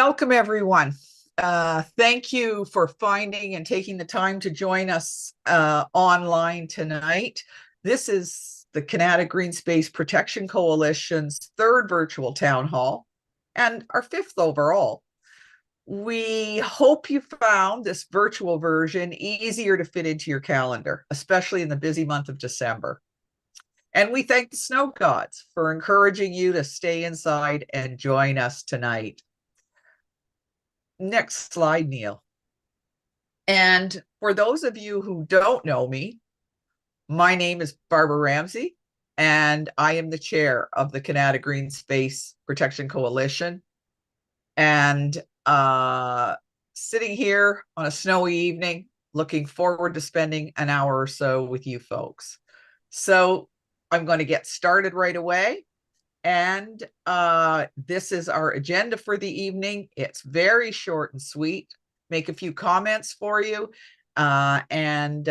Welcome, everyone. Thank you for finding and taking the time to join us online tonight. This is the Kanata Green Space Protection Coalition's third virtual town hall and our fifth overall. We hope you found this virtual version easier to fit into your calendar, especially in the busy month of December. And we thank the snow gods for encouraging you to stay inside and join us tonight. Next slide, Neil. And for those of you who don't know me, my name is Barbara Ramsey, and I am the chair of the Kanata Green Space Protection Coalition. And sitting here on a snowy evening, looking forward to spending an hour or so with you folks. So I'm going to get started right away. And this is our agenda for the evening. It's very short and sweet. Make a few comments for you and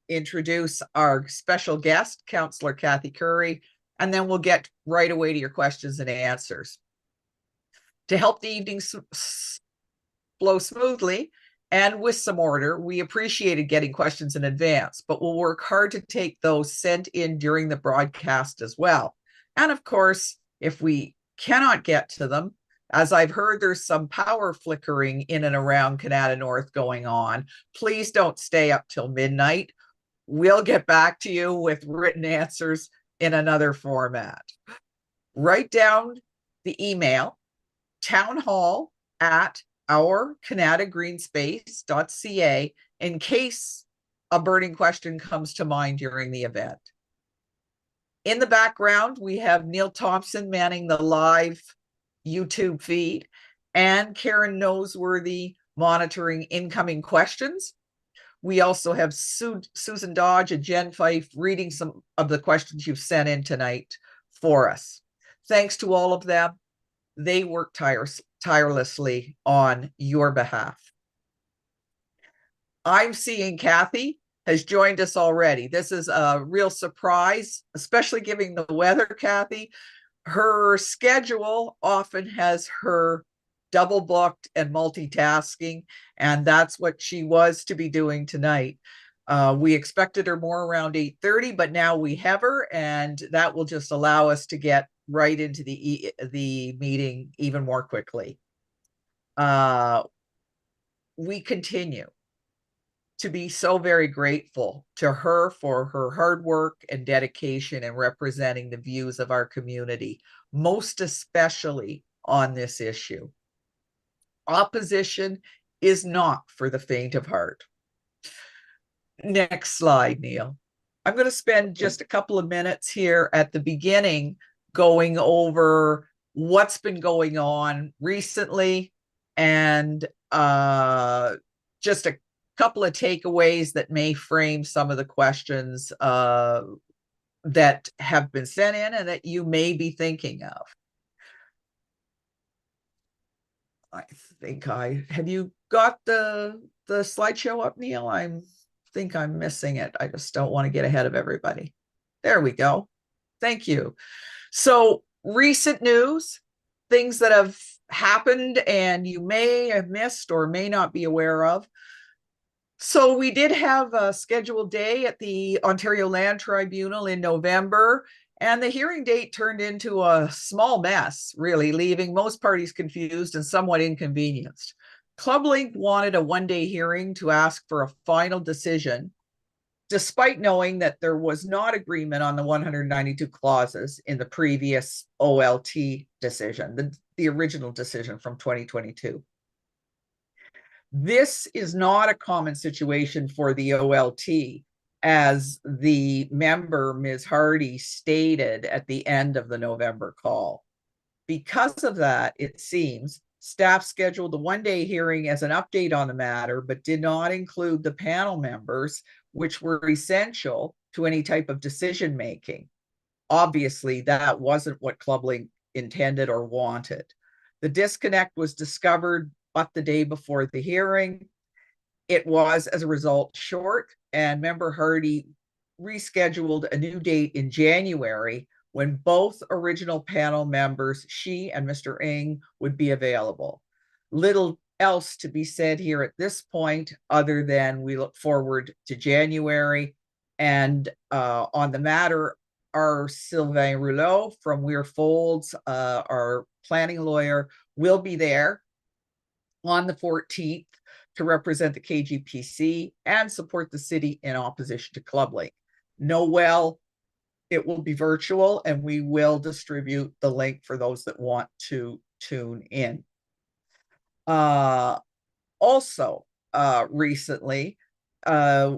introduce our special guest, Councillor Kathy Curry, and then we'll get right away to your questions and answers. To help the evening flow smoothly and with some order, we appreciated getting questions in advance, but we'll work hard to take those sent in during the broadcast as well. And of course, if we cannot get to them, as I've heard there's some power flickering in and around Kanata North going on, please don't stay up till midnight. We'll get back to you with written answers in another format. Write down the email, townhall@ourkanatagreenspace.ca in case a burning question comes to mind during the event. In the background, we have Neil Thompson manning the live YouTube feed and Karen Noseworthy monitoring incoming questions. We also have Susan Dodge and Jen Fife reading some of the questions you've sent in tonight for us. Thanks to all of them. They work tirelessly on your behalf. I'm seeing Kathy has joined us already. This is a real surprise, especially given the weather, Kathy. Her schedule often has her double booked and multitasking, and that's what she was to be doing tonight. We expected her more around 8:30, but now we have her, and that will just allow us to get right into the meeting even more quickly. We continue to be so very grateful to her for her hard work and dedication in representing the views of our community, most especially on this issue. Opposition is not for the faint of heart. Next slide, Neil. I'm going to spend just a couple of minutes here at the beginning going over what's been going on recently and just a couple of takeaways that may frame some of the questions that have been sent in and that you may be thinking of. I think have you got the slideshow up, Neil? I think I'm missing it. I just don't want to get ahead of everybody. There we go. Thank you. So recent news, things that have happened and you may have missed or may not be aware of. So we did have a scheduled day at the Ontario Land Tribunal in November, and the hearing date turned into a small mess, really, leaving most parties confused and somewhat inconvenienced. Club Link wanted a one-day hearing to ask for a final decision, despite knowing that there was not agreement on the 192 clauses in the previous OLT decision, the original decision from 2022. This is not a common situation for the OLT, as the member, Ms. Hardy, stated at the end of the November call. Because of that, it seems, staff scheduled the one-day hearing as an update on the matter, but did not include the panel members, which were essential to any type of decision-making. Obviously, that wasn't what Club Link intended or wanted. The disconnect was discovered but the day before the hearing. It was, as a result, short, and member Hardy rescheduled a new date in January when both original panel members, she and Mr. Ng, would be available. little else to be said here at this point, other than we look forward to January. And on the matter, our Sylvain Rouleau from Weir Folds, our planning lawyer, will be there on the 14th to represent the KGPC and support the city in opposition to Club Link. Noel, it will be virtual, and we will distribute the link for those that want to tune in. Also, recently,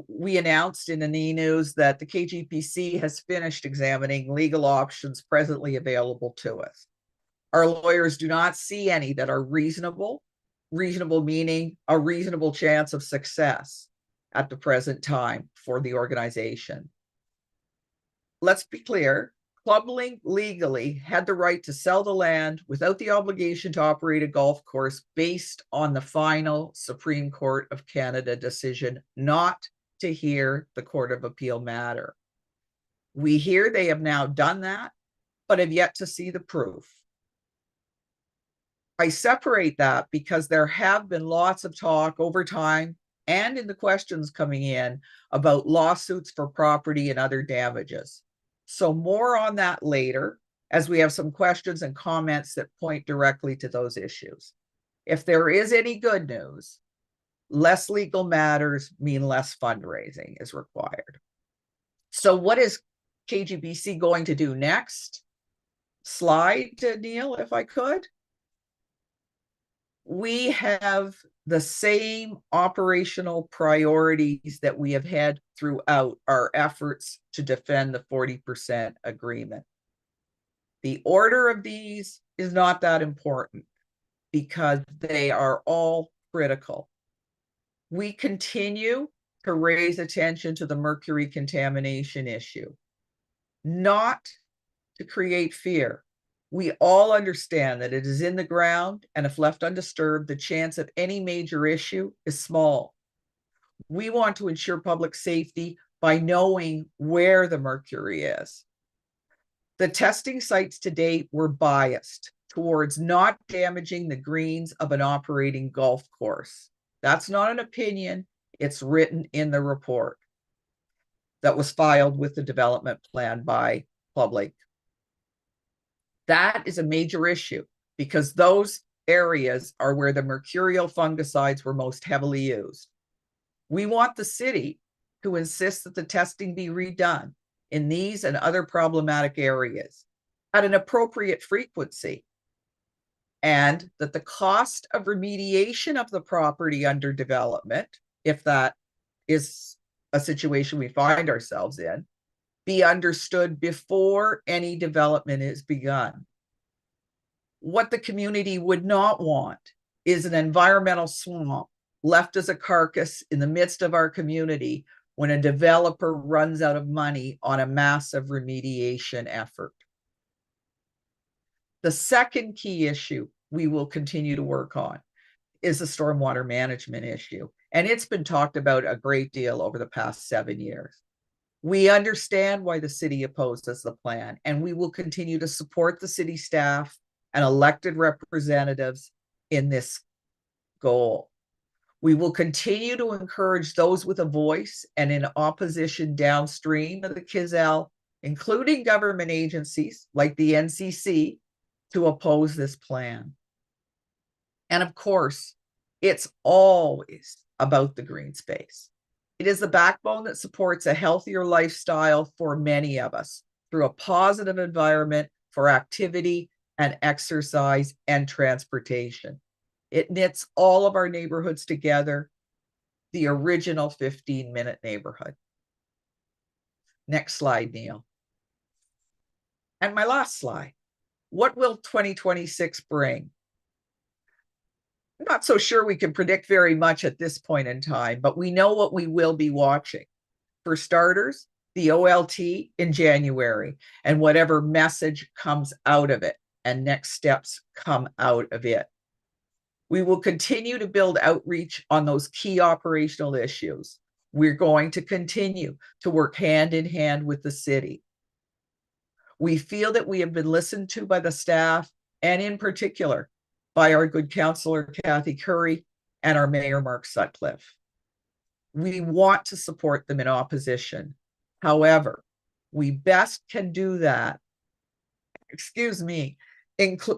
we announced in an e-news that the KGPC has finished examining legal options presently available to us. Our lawyers do not see any that are reasonable meaning a reasonable chance of success at the present time for the organization. Let's be clear, Club Link legally had the right to sell the land without the obligation to operate a golf course based on the final Supreme Court of Canada decision not to hear the Court of Appeal matter. We hear they have now done that, but have yet to see the proof. I separate that because there have been lots of talk over time and in the questions coming in about lawsuits for property and other damages. So more on that later, as we have some questions and comments that point directly to those issues. If there is any good news, less legal matters mean less fundraising is required. So what is KGPC going to do next? Slide, Neil, if I could. We have the same operational priorities that we have had throughout our efforts to defend the 40% agreement. The order of these is not that important because they are all critical. We continue to raise attention to the mercury contamination issue, not to create fear. We all understand that it is in the ground, and if left undisturbed, the chance of any major issue is small. We want to ensure public safety by knowing where the mercury is. The testing sites to date were biased towards not damaging the greens of an operating golf course. That's not an opinion, it's written in the report that was filed with the development plan by Club Link. That is a major issue because those areas are where the mercurial fungicides were most heavily used. We want the city to insist that the testing be redone in these and other problematic areas at an appropriate frequency, and that the cost of remediation of the property under development, if that is a situation we find ourselves in, be understood before any development is begun. What the community would not want is an environmental swamp left as a carcass in the midst of our community when a developer runs out of money on a massive remediation effort. The second key issue we will continue to work on is the stormwater management issue, and it's been talked about a great deal over the past 7 years. We understand why the city opposes the plan, and we will continue to support the city staff and elected representatives in this goal. We will continue to encourage those with a voice and in opposition downstream of the Kizell, including government agencies like the NCC, to oppose this plan. And of course, it's always about the green space. It is the backbone that supports a healthier lifestyle for many of us through a positive environment for activity and exercise and transportation. It knits all of our neighborhoods together, the original 15-minute neighborhood. Next slide, Neil. And my last slide. What will 2026 bring? I'm not so sure we can predict very much at this point in time, but we know what we will be watching. For starters, the OLT in January and whatever message comes out of it and next steps come out of it. We will continue to build outreach on those key operational issues. We're going to continue to work hand in hand with the city. We feel that we have been listened to by the staff, and in particular, by our good councillor, Kathy Curry, and our mayor, Mark Sutcliffe. We want to support them in opposition. However, we best can do that,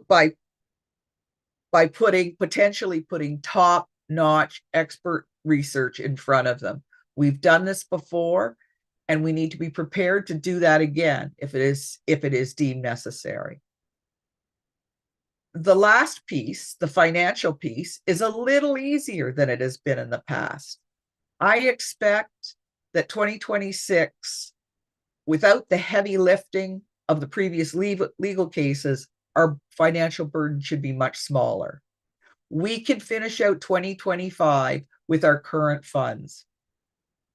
by potentially putting top-notch expert research in front of them. We've done this before, and we need to be prepared to do that again if it is deemed necessary. The last piece, the financial piece, is a little easier than it has been in the past. I expect that 2026, without the heavy lifting of the previous legal cases, our financial burden should be much smaller. We can finish out 2025 with our current funds.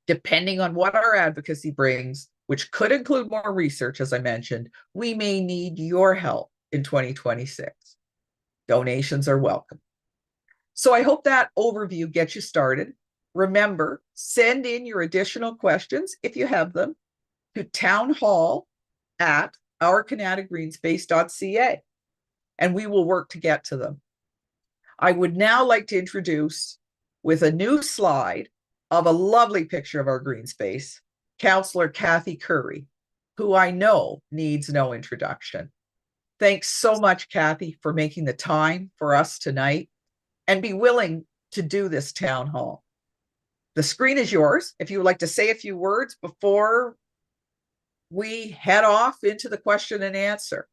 Depending on what our advocacy brings, which could include more research, as I mentioned, we may need your help in 2026. Donations are welcome. So I hope that overview gets you started. Remember, send in your additional questions, if you have them, to townhall@ourkanatagreenspace.ca, and we will work to get to them. I would now like to introduce, with a new slide of a lovely picture of our green space, Councillor Kathy Curry, who I know needs no introduction. Thanks so much, Kathy, for making the time for us tonight and be willing to do this town hall. The screen is yours. If you would like to say a few words before we head off into the question and answer.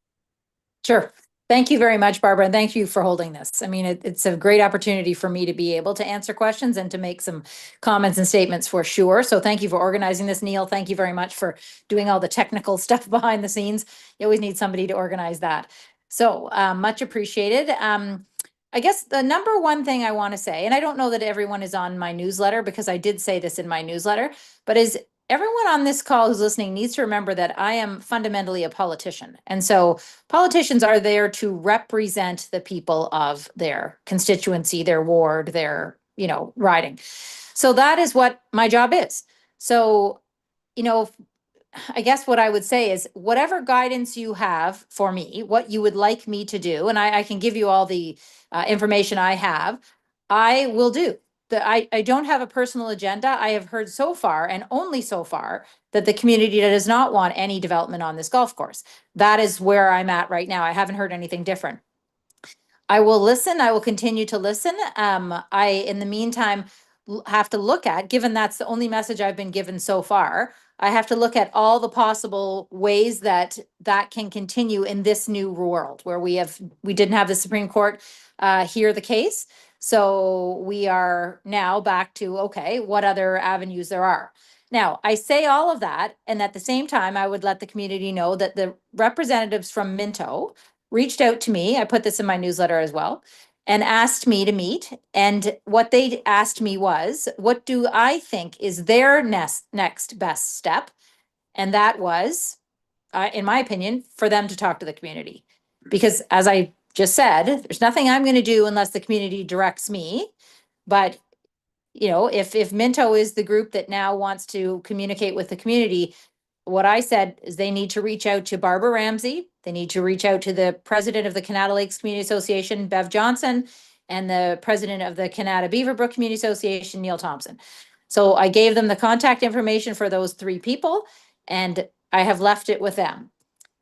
Sure. Thank you very much, Barbara, and thank you for holding this. I mean, it's a great opportunity for me to be able to answer questions and to make some comments and statements for sure. So thank you for organizing this, Neil. Thank you very much for doing all the technical stuff behind the scenes. You always need somebody to organize that. So much appreciated. I guess the number one thing I want to say, and I don't know that everyone is on my newsletter because I did say this in my newsletter, but is everyone on this call who's listening needs to remember that I am fundamentally a politician. And so politicians are there to represent the people of their constituency, their ward, their, riding. So that is what my job is. So, I guess what I would say is whatever guidance you have for me, what you would like me to do, and I can give you all the information I have, I will do. I don't have a personal agenda. I have heard so far, and only so far, that the community does not want any development on this golf course. That is where I'm at right now. I haven't heard anything different. I will listen. I will continue to listen. In the meantime, have to look at, given that's the only message I've been given so far, I have to look at all the possible ways that can continue in this new world where we didn't have the Supreme Court hear the case. So we are now back to, okay, what other avenues there are. Now, I say all of that, and at the same time, I would let the community know that the representatives from Minto reached out to me. I put this in my newsletter as well, and asked me to meet. And what they asked me was, what do I think is their next best step? And that was, in my opinion, for them to talk to the community. Because as I just said, there's nothing I'm going to do unless the community directs me. But, if Minto is the group that now wants to communicate with the community, what I said is they need to reach out to Barbara Ramsey. They need to reach out to the president of the Kanata Lakes Community Association, Bev Johnson, and the president of the Kanata Beaverbrook Community Association, Neil Thompson. So I gave them the contact information for those three people, and I have left it with them.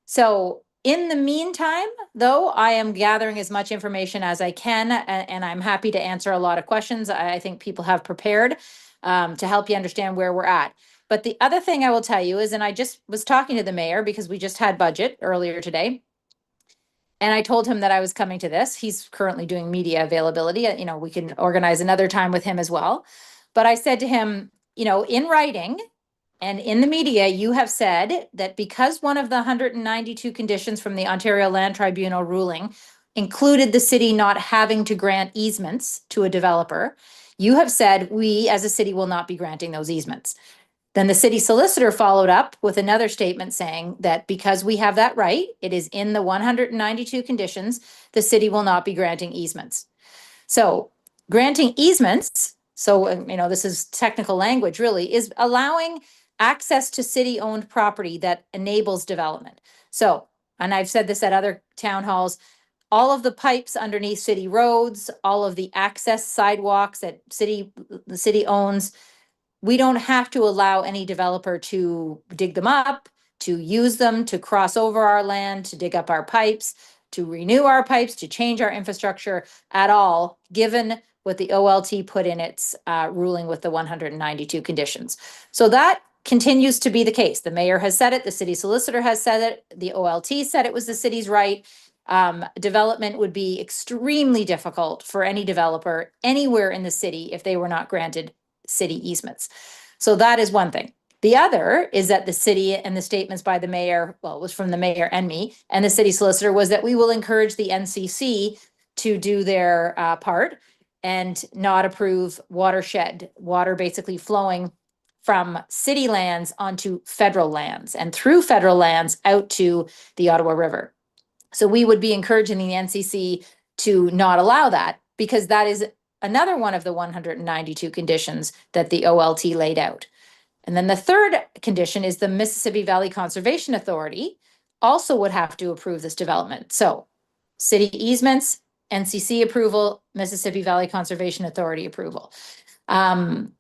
So in the meantime, though, I am gathering as much information as I can, and I'm happy to answer a lot of questions I think people have prepared to help you understand where we're at. But the other thing I will tell you is, and I just was talking to the mayor because we just had budget earlier today, and I told him that I was coming to this. He's currently doing media availability. We can organize another time with him as well. But I said to him, in writing and in the media, you have said that because one of the 192 conditions from the Ontario Land Tribunal ruling included the city not having to grant easements to a developer, you have said we as a city will not be granting those easements. Then the city solicitor followed up with another statement saying that because we have that right, it is in the 192 conditions, the city will not be granting easements. So granting easements, this is technical language really, is allowing access to city-owned property that enables development. So, and I've said this at other town halls, all of the pipes underneath city roads, all of the access sidewalks that the city owns, we don't have to allow any developer to dig them up, to use them, to cross over our land, to dig up our pipes, to renew our pipes, to change our infrastructure at all, given what the OLT put in its ruling with the 192 conditions. So that continues to be the case. The mayor has said it, the city solicitor has said it, the OLT said it was the city's right. Development would be extremely difficult for any developer anywhere in the city if they were not granted city easements. So that is one thing. The other is that the city and the statements by the mayor, well, it was from the mayor and me and the city solicitor, was that we will encourage the NCC to do their part and not approve water basically flowing from city lands onto federal lands and through federal lands out to the Ottawa River. So we would be encouraging the NCC to not allow that, because that is another one of the 192 conditions that the OLT laid out. And then the third condition is the Mississippi Valley Conservation Authority also would have to approve this development. So city easements, NCC approval, Mississippi Valley Conservation Authority approval.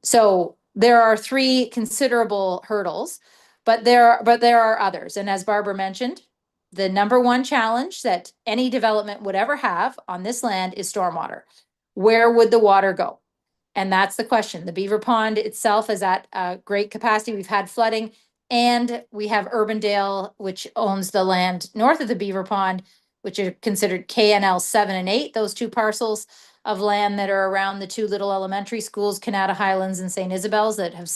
So there are three considerable hurdles, but there are others. And as Barbara mentioned, the number one challenge that any development would ever have on this land is stormwater. Where would the water go? And that's the question. The Beaver Pond itself is at a great capacity. We've had flooding, and we have Urbandale, which owns the land north of the Beaver Pond, which are considered KNL 7 and 8, those two parcels of land that are around the two little elementary schools, Kanata Highlands and St. Isabel's, that have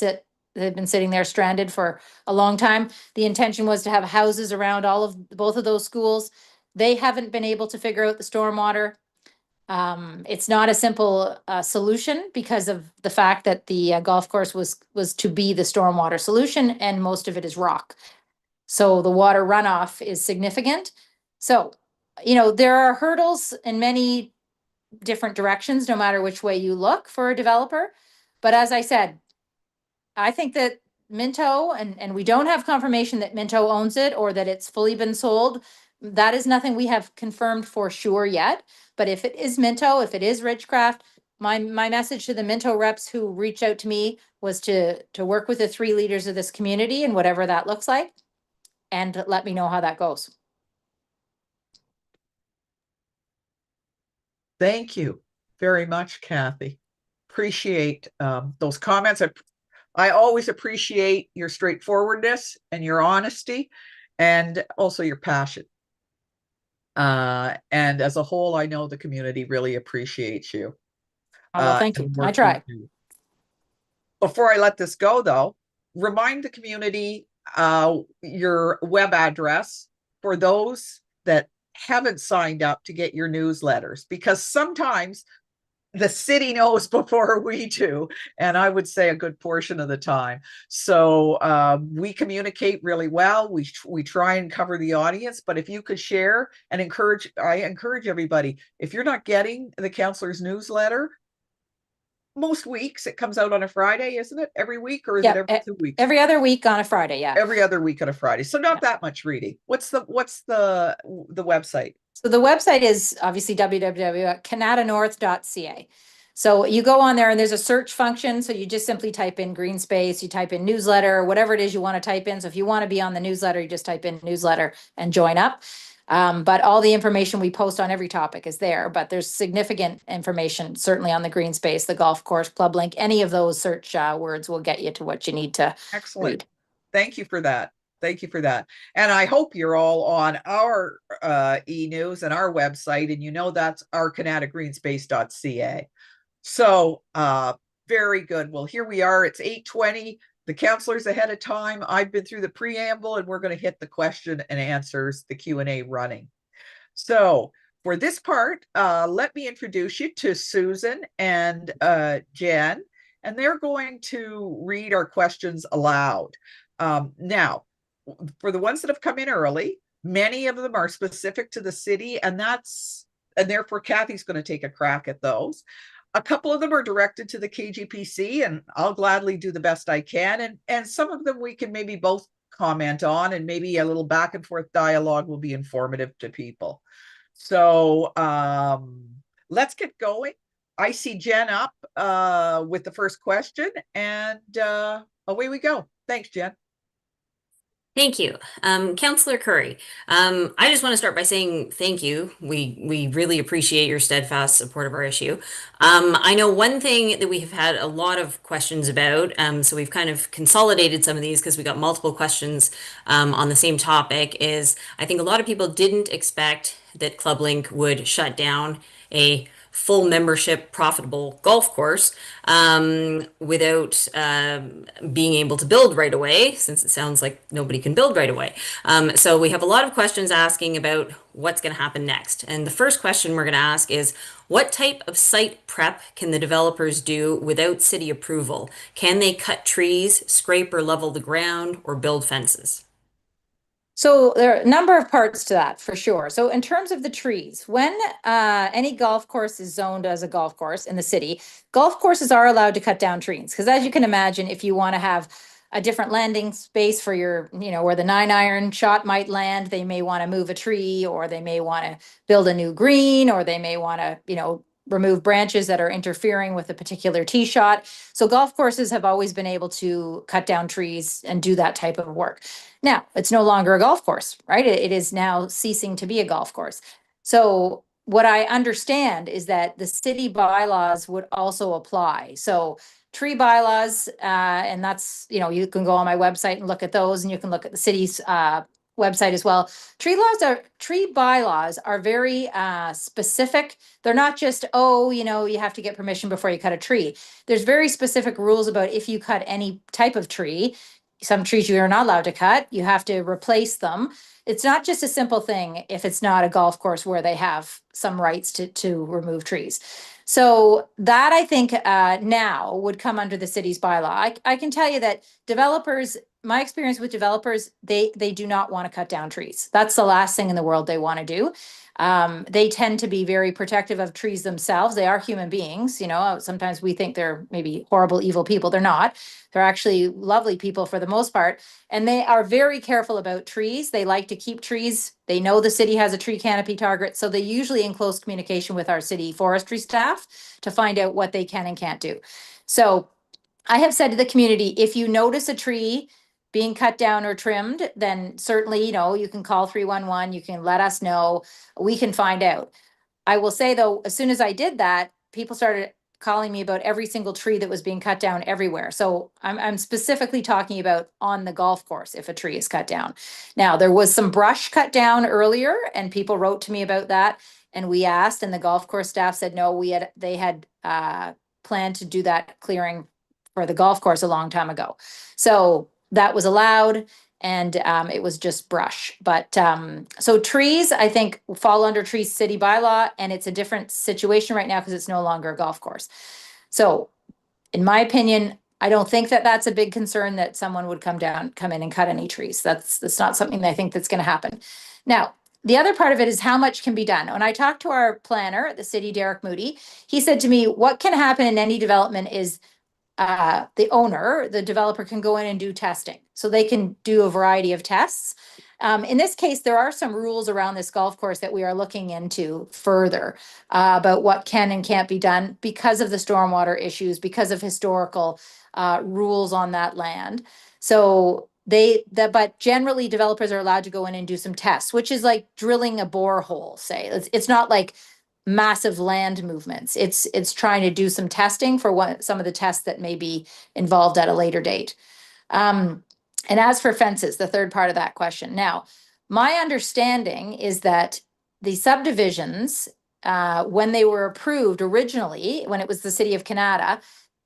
been sitting there stranded for a long time. The intention was to have houses around both of those schools. They haven't been able to figure out the stormwater. It's not a simple solution because of the fact that the golf course was to be the stormwater solution, and most of it is rock. So the water runoff is significant. So, there are hurdles in many different directions, no matter which way you look for a developer. But as I said, I think that Minto, and we don't have confirmation that Minto owns it or that it's fully been sold. That is nothing we have confirmed for sure yet. But if it is Minto, if it is Richcraft, my message to the Minto reps who reached out to me was to work with the three leaders of this community and whatever that looks like, and let me know how that goes. Thank you very much, Kathy. Appreciate those comments. I always appreciate your straightforwardness and your honesty, and also your passion. And as a whole, I know the community really appreciates you. Oh, well, thank you. I try. Before I let this go, though, remind the community your web address for those that haven't signed up to get your newsletters, because sometimes the city knows before we do, and I would say a good portion of the time. So we communicate really well. We try and cover the audience, but if you could share and I encourage everybody, if you're not getting the counselor's newsletter, most weeks it comes out on a Friday, isn't it? Every week, or is it every 2 weeks? Every other week on a Friday, yeah. Every other week on a Friday. So not that much reading. What's the website? So the website is obviously www.kanatanorth.ca. So you go on there and there's a search function. So you just simply type in green space, you type in newsletter, whatever it is you want to type in. So if you want to be on the newsletter, you just type in newsletter and join up. But all the information we post on every topic is there, but there's significant information certainly on the green space, the golf course, club link, any of those search words will get you to what you need to Excellent. read. Thank you for that. Thank you for that. And I hope you're all on our e-news and our website, and that's our kanatagreenspace.ca. So very good. Well, here we are. It's 8:20. The counselor's ahead of time. I've been through the preamble, and we're going to hit the question and answers, the Q&A running. So for this part, let me introduce you to Susan and Jen, and they're going to read our questions aloud. Now, for the ones that have come in early, many of them are specific to the city, and therefore Kathy's going to take a crack at those. A couple of them are directed to the KGPC, and I'll gladly do the best I can. And some of them we can maybe both comment on, and maybe a little back and forth dialogue will be informative to people. So let's get going. I see Jen up with the first question, and away we go. Thanks, Jen. Thank you. Councillor Curry, I just want to start by saying thank you. We really appreciate your steadfast support of our issue. I know one thing that we have had a lot of questions about, so we've kind of consolidated some of these because we got multiple questions on the same topic, is I think a lot of people didn't expect that Club Link would shut down a full membership profitable golf course without being able to build right away, since it sounds like nobody can build right away. So we have a lot of questions asking about what's going to happen next. And the first question we're going to ask is, what type of site prep can the developers do without city approval? Can they cut trees, scrape or level the ground, or build fences? So there are a number of parts to that for sure. So in terms of the trees, when any golf course is zoned as a golf course in the city, golf courses are allowed to cut down trees. Because as you can imagine, if you want to have a different landing space for your, where the 9-iron shot might land, they may want to move a tree, or they may want to build a new green, or they may want to, remove branches that are interfering with a particular tee shot. So golf courses have always been able to cut down trees and do that type of work. Now, it's no longer a golf course, right? It is now ceasing to be a golf course. So what I understand is that the city bylaws would also apply. So tree bylaws, and that's, you can go on my website and look at those, and you can look at the city's website as well. Tree bylaws are very specific. They're not just, oh, you have to get permission before you cut a tree. There's very specific rules about if you cut any type of tree. Some trees you are not allowed to cut. You have to replace them. It's not just a simple thing if it's not a golf course where they have some rights to remove trees. So that, I think, now would come under the city's bylaw. I can tell you that developers, my experience with developers, they do not want to cut down trees. That's the last thing in the world they want to do. They tend to be very protective of trees themselves. They are human beings. Sometimes we think they're maybe horrible, evil people. They're not. They're actually lovely people for the most part. And they are very careful about trees. They like to keep trees. They know the city has a tree canopy target. So they usually in close communication with our city forestry staff to find out what they can and can't do. So I have said to the community, if you notice a tree being cut down or trimmed, then certainly, you can call 311, you can let us know, we can find out. I will say though, as soon as I did that, people started calling me about every single tree that was being cut down everywhere. So I'm specifically talking about on the golf course if a tree is cut down. Now, there was some brush cut down earlier, and people wrote to me about that, and we asked, and the golf course staff said no, they had planned to do that clearing for the golf course a long time ago. So that was allowed, and it was just brush. But so trees, I think, fall under tree city bylaw, and it's a different situation right now because it's no longer a golf course. So in my opinion, I don't think that that's a big concern that someone would come in and cut any trees. That's not something that I think that's going to happen. Now, the other part of it is how much can be done. When I talked to our planner at the city, Derek Moody, he said to me, what can happen in any development is the developer can go in and do testing. So they can do a variety of tests. In this case, there are some rules around this golf course that we are looking into further about what can and can't be done because of the stormwater issues, because of historical rules on that land. So but generally developers are allowed to go in and do some tests, which is like drilling a borehole, say. It's not like massive land movements. It's trying to do some testing for some of the tests that may be involved at a later date. And as for fences, the third part of that question. Now, my understanding is that the subdivisions, when they were approved originally, when it was the city of Kanata,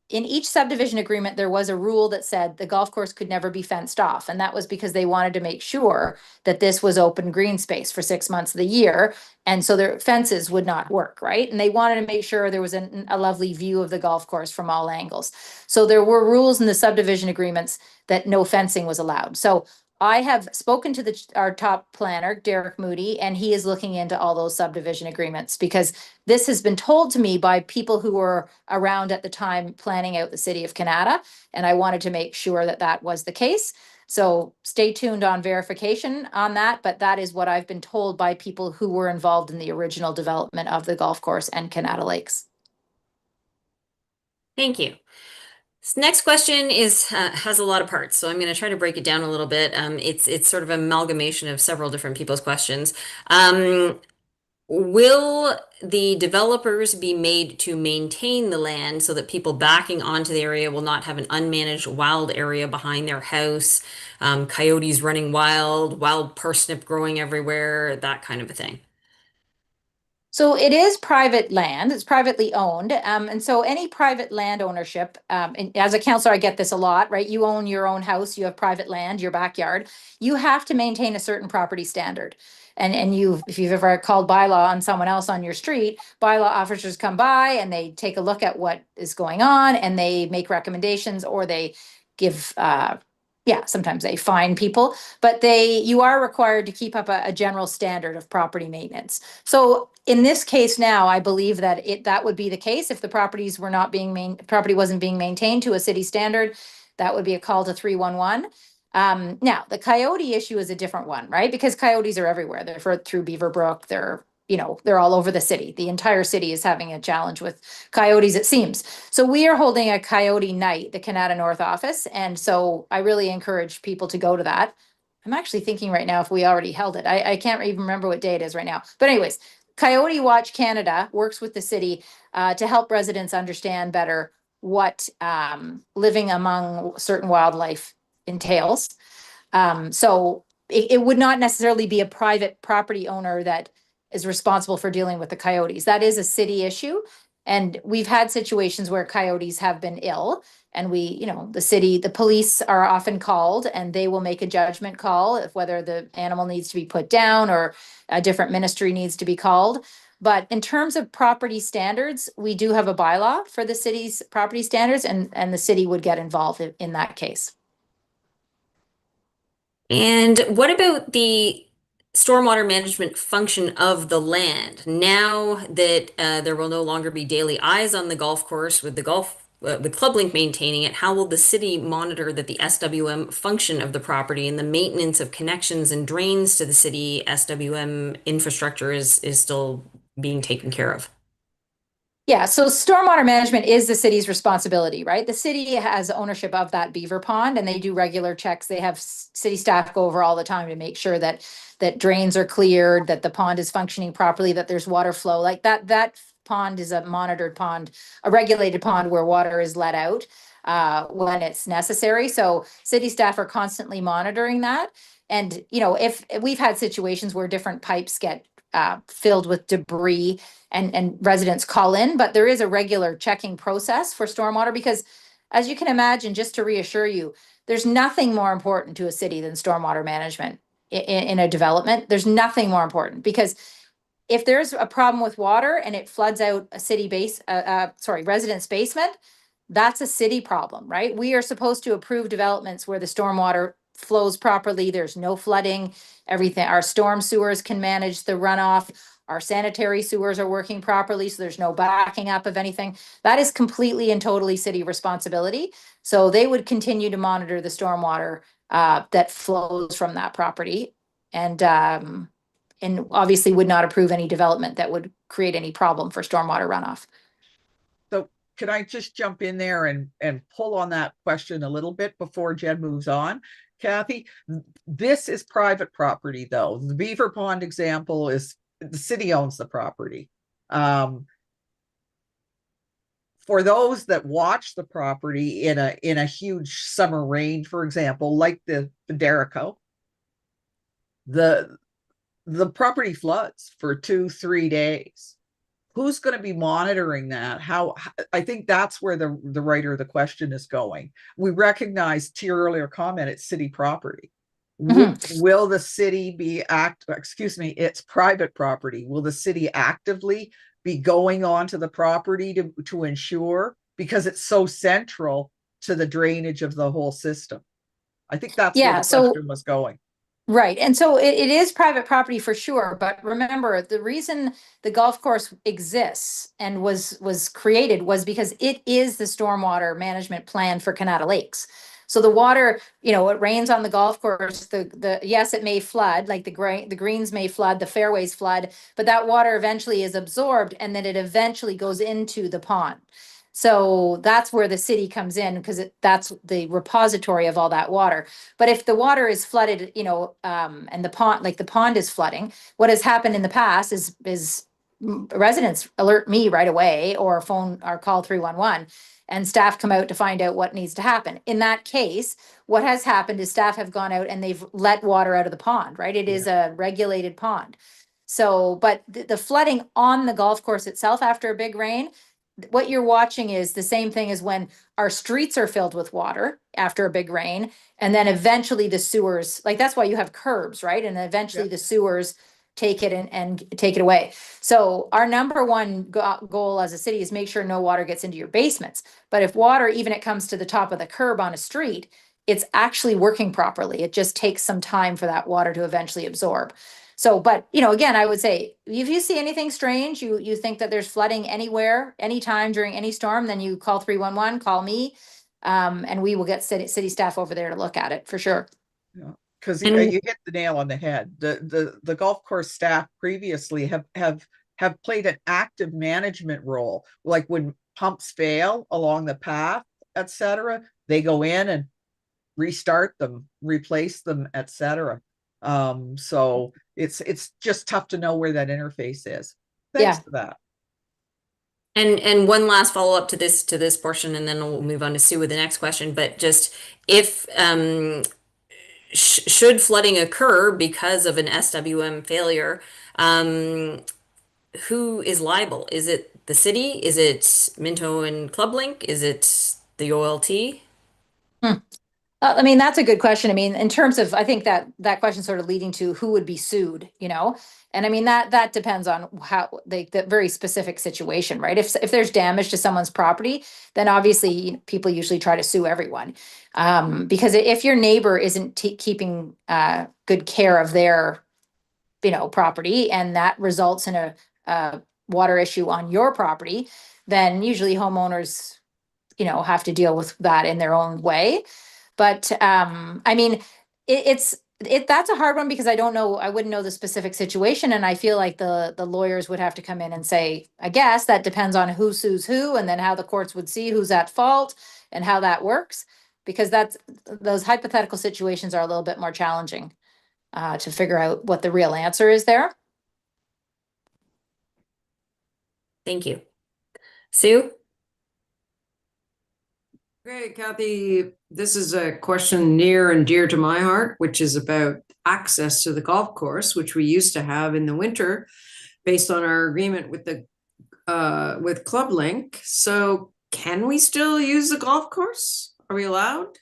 in each subdivision agreement, there was a rule that said the golf course could never be fenced off. And that was because they wanted to make sure that this was open green space for 6 months of the year. And so their fences would not work, right? And they wanted to make sure there was a lovely view of the golf course from all angles. So there were rules in the subdivision agreements that no fencing was allowed. So I have spoken to our top planner, Derek Moody, and he is looking into all those subdivision agreements because this has been told to me by people who were around at the time planning out the city of Kanata, and I wanted to make sure that that was the case. So stay tuned on verification on that, but that is what I've been told by people who were involved in the original development of the golf course and Kanata Lakes. Thank you. This next question is has a lot of parts, so I'm going to try to break it down a little bit. It's sort of an amalgamation of several different people's questions. Will the developers be made to maintain the land so that people backing onto the area will not have an unmanaged wild area behind their house, coyotes running wild, wild parsnip growing everywhere, that kind of a thing? So it is private land, it's privately owned. And so any private land ownership, and as a counselor, I get this a lot, right? You own your own house, you have private land, your backyard, you have to maintain a certain property standard. And if you've ever called bylaw on someone else on your street, bylaw officers come by and they take a look at what is going on and they make recommendations, or they give, sometimes they fine people, but you are required to keep up a general standard of property maintenance. So in this case now, I believe that that would be the case if the properties were not being property wasn't being maintained to a city standard. That would be a call to 311. Now the coyote issue is a different one, right? Because coyotes are everywhere. They're through Beaver Brook. They're all over the city. The entire city is having a challenge with coyotes, it seems. So we are holding a coyote night, the Kanata North office. And so I really encourage people to go to that. I'm actually thinking right now if we already held it. I can't even remember what day it is right now. But anyways, Coyote Watch Canada works with the city to help residents understand better what living among certain wildlife entails. So it would not necessarily be a private property owner that is responsible for dealing with the coyotes. That is a city issue. And we've had situations where coyotes have been ill, and the police are often called and they will make a judgment call if whether the animal needs to be put down or a different ministry needs to be called. But in terms of property standards, we do have a bylaw for the city's property standards, and the city would get involved in that case. And what about the stormwater management function of the land? Now that there will no longer be daily eyes on the golf course with with ClubLink maintaining it, how will the city monitor that the SWM function of the property and the maintenance of connections and drains to the city SWM infrastructure is still being taken care of? Yeah, so stormwater management is the city's responsibility, right? The city has ownership of that beaver pond, and they do regular checks. They have city staff go over all the time to make sure that drains are cleared, that the pond is functioning properly, that there's water flow. Like that pond is a monitored pond, a regulated pond where water is let out when it's necessary. So city staff are constantly monitoring that. And if we've had situations where different pipes get filled with debris, and residents call in, but there is a regular checking process for stormwater because, as you can imagine, just to reassure you, there's nothing more important to a city than stormwater management in a development. There's nothing more important because if there's a problem with water and it floods out a resident's basement, that's a city problem, right? We are supposed to approve developments where the stormwater flows properly. There's no flooding, everything. Our storm sewers can manage the runoff. Our sanitary sewers are working properly, so there's no backing up of anything. That is completely and totally city responsibility. So they would continue to monitor the stormwater that flows from that property, and obviously would not approve any development that would create any problem for stormwater runoff. So can I just jump in there and pull on that question a little bit before Jen moves on? Kathy, this is private property, though. The Beaver Pond example is the city owns the property. For those that watch the property in a huge summer rain, for example, like the Derico, the property floods for 2-3 days. Who's going to be monitoring that? How I think that's where the writer of the question is going. We recognize, to your earlier comment, it's city property. Will the city it's private property. Will the city actively be going onto the property to ensure, because it's so central to the drainage of the whole system? I think that's where the question was going. Right. And so it is private property for sure. But remember, the reason the golf course exists and was created was because it is the stormwater management plan for Kanata Lakes. So the water, you know, it rains on the golf course, yes, it may flood, like the greens may flood, the fairways flood, but that water eventually is absorbed and then it eventually goes into the pond. So that's where the city comes in because that's the repository of all that water. But if the water is flooded, you know, and the pond is flooding, what has happened in the past is residents alert me right away or phone or call 311 and staff come out to find out what needs to happen. In that case, what has happened is staff have gone out and they've let water out of the pond, right? It is a regulated pond. So, but the flooding on the golf course itself after a big rain, what you're watching is the same thing as when our streets are filled with water after a big rain, and then eventually the sewers, like that's why you have curbs, right? And eventually the sewers take it and take it away. So our number one goal as a city is make sure no water gets into your basements. But if water, even it comes to the top of the curb on a street, it's actually working properly. It just takes some time for that water to eventually absorb. So, but you know, again, I would say if you see anything strange, you think that there's flooding anywhere, anytime during any storm, then you call 311, call me, and we will get city staff over there to look at it for sure. Yeah, because you hit the nail on the head. The golf course staff previously have played an active management role. Like when pumps fail along the path, etc., they go in and restart them, replace them, etc. So it's just tough to know where that interface is. Thanks for that. And one last follow up to this portion, and then we'll move on to Sue with the next question. But just if should flooding occur because of an SWM failure, who is liable? Is it the city? Is it Minto and ClubLink? Is it the OLT? I mean, that's a good question. I mean, in terms of, I think that question sort of leading to who would be sued, you know? And I mean, that depends on how the very specific situation, right? If there's damage to someone's property, then obviously people usually try to sue everyone. Because if your neighbor isn't keeping good care of their, you know, property and that results in a water issue on your property, then usually homeowners, you know, have to deal with that in their own way. But I mean, it's that's a hard one because I don't know, I wouldn't know the specific situation. And I feel like the lawyers would have to come in and say, I guess that depends on who sues who, and then how the courts would see who's at fault and how that works. Because those hypothetical situations are a little bit more challenging to figure out what the real answer is there. Thank you. Sue? Okay, Kathy, this is a question near and dear to my heart, which is about access to the golf course, which we used to have in the winter based on our agreement with ClubLink. So can we still use the golf course? Are we allowed?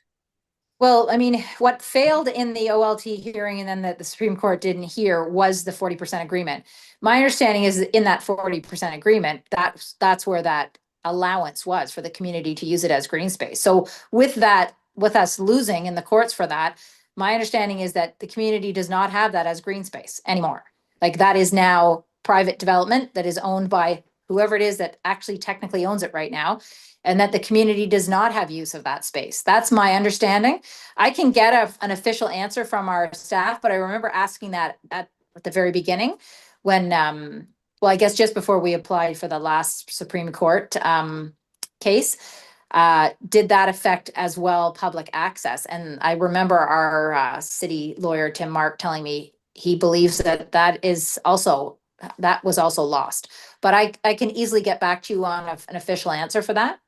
Well, I mean, what failed in the OLT hearing and then that the Supreme Court didn't hear was the 40% agreement. My understanding is that in that 40% agreement, that's where that allowance was for the community to use it as green space. So with that, with us losing in the courts for that, my understanding is that the community does not have that as green space anymore. Like that is now private development that is owned by whoever it is that actually technically owns it right now, and that the community does not have use of that space. That's my understanding. I can get an official answer from our staff, but I remember asking that at the very beginning when, well, I guess just before we applied for the last Supreme Court case, did that affect as well public access? And I remember our city lawyer, Tim Mark, telling me he believes that was also lost. But I can easily get back to you on an official answer for that.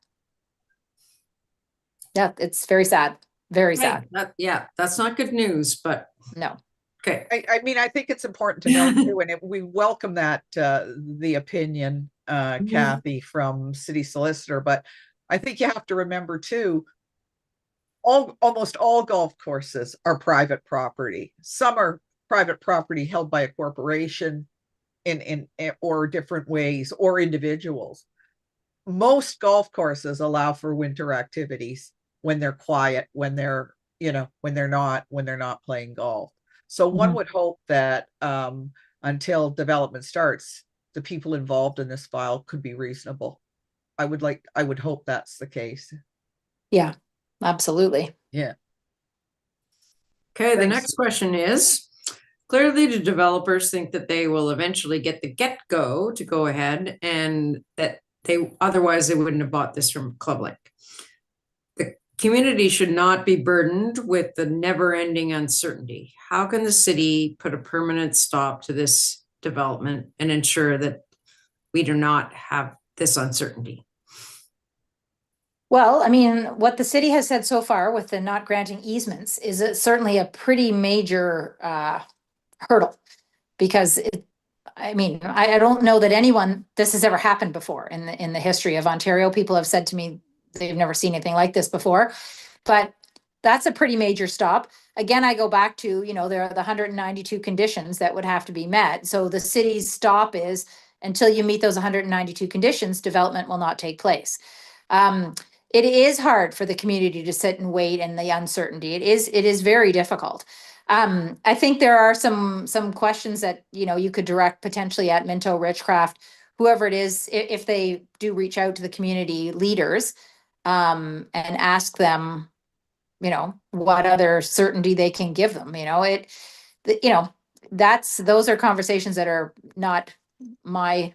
Yeah, it's very sad. Very sad. Yeah, that's not good news, but no. Okay. I mean, I think it's important to know too, and we welcome that the opinion, Kathy, from city solicitor. But I think you have to remember too, almost all golf courses are private property. Some are private property held by a corporation in or different ways, or individuals. Most golf courses allow for winter activities when they're quiet, when they're not playing golf. So one would hope that until development starts, the people involved in this file could be reasonable. I would hope that's the case. Yeah, absolutely. Yeah. Okay, the Thanks. next question is, clearly the developers think that they will eventually get the get-go to go ahead and that otherwise they wouldn't have bought this from Club Link. The community should not be burdened with the never-ending uncertainty. How can the city put a permanent stop to this development and ensure that we do not have this uncertainty? Well, I mean, what the city has said so far with the not granting easements is certainly a pretty major hurdle. Because I don't know that this has ever happened before in the history of Ontario. People have said to me they've never seen anything like this before, but that's a pretty major stop. Again, I go back to, there are the 192 conditions that would have to be met. So the city's stop is until you meet those 192 conditions, development will not take place. It is hard for the community to sit and wait in the uncertainty. It is very difficult. I think there are some questions that, you could direct potentially at Minto, Richcraft, whoever it is, if they do reach out to the community leaders, and ask them, what other certainty they can give them, those are conversations that are not my,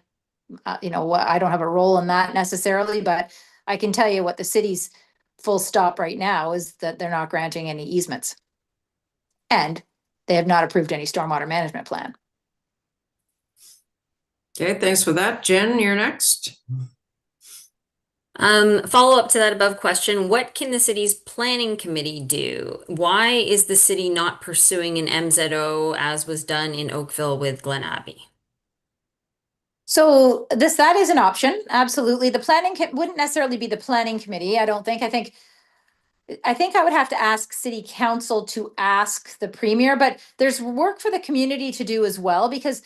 I don't have a role in that necessarily, but I can tell you what the city's full stop right now is that they're not granting any easements. And they have not approved any stormwater management plan. Okay, thanks for that. Jen, you're next. Follow up to that above question, what can the city's planning committee do? Why is the city not pursuing an MZO as was done in Oakville with Glen Abbey? So that is an option. Absolutely. The planning wouldn't necessarily be the planning committee. I don't think. I think I would have to ask city council to ask the premier, but there's work for the community to do as well, because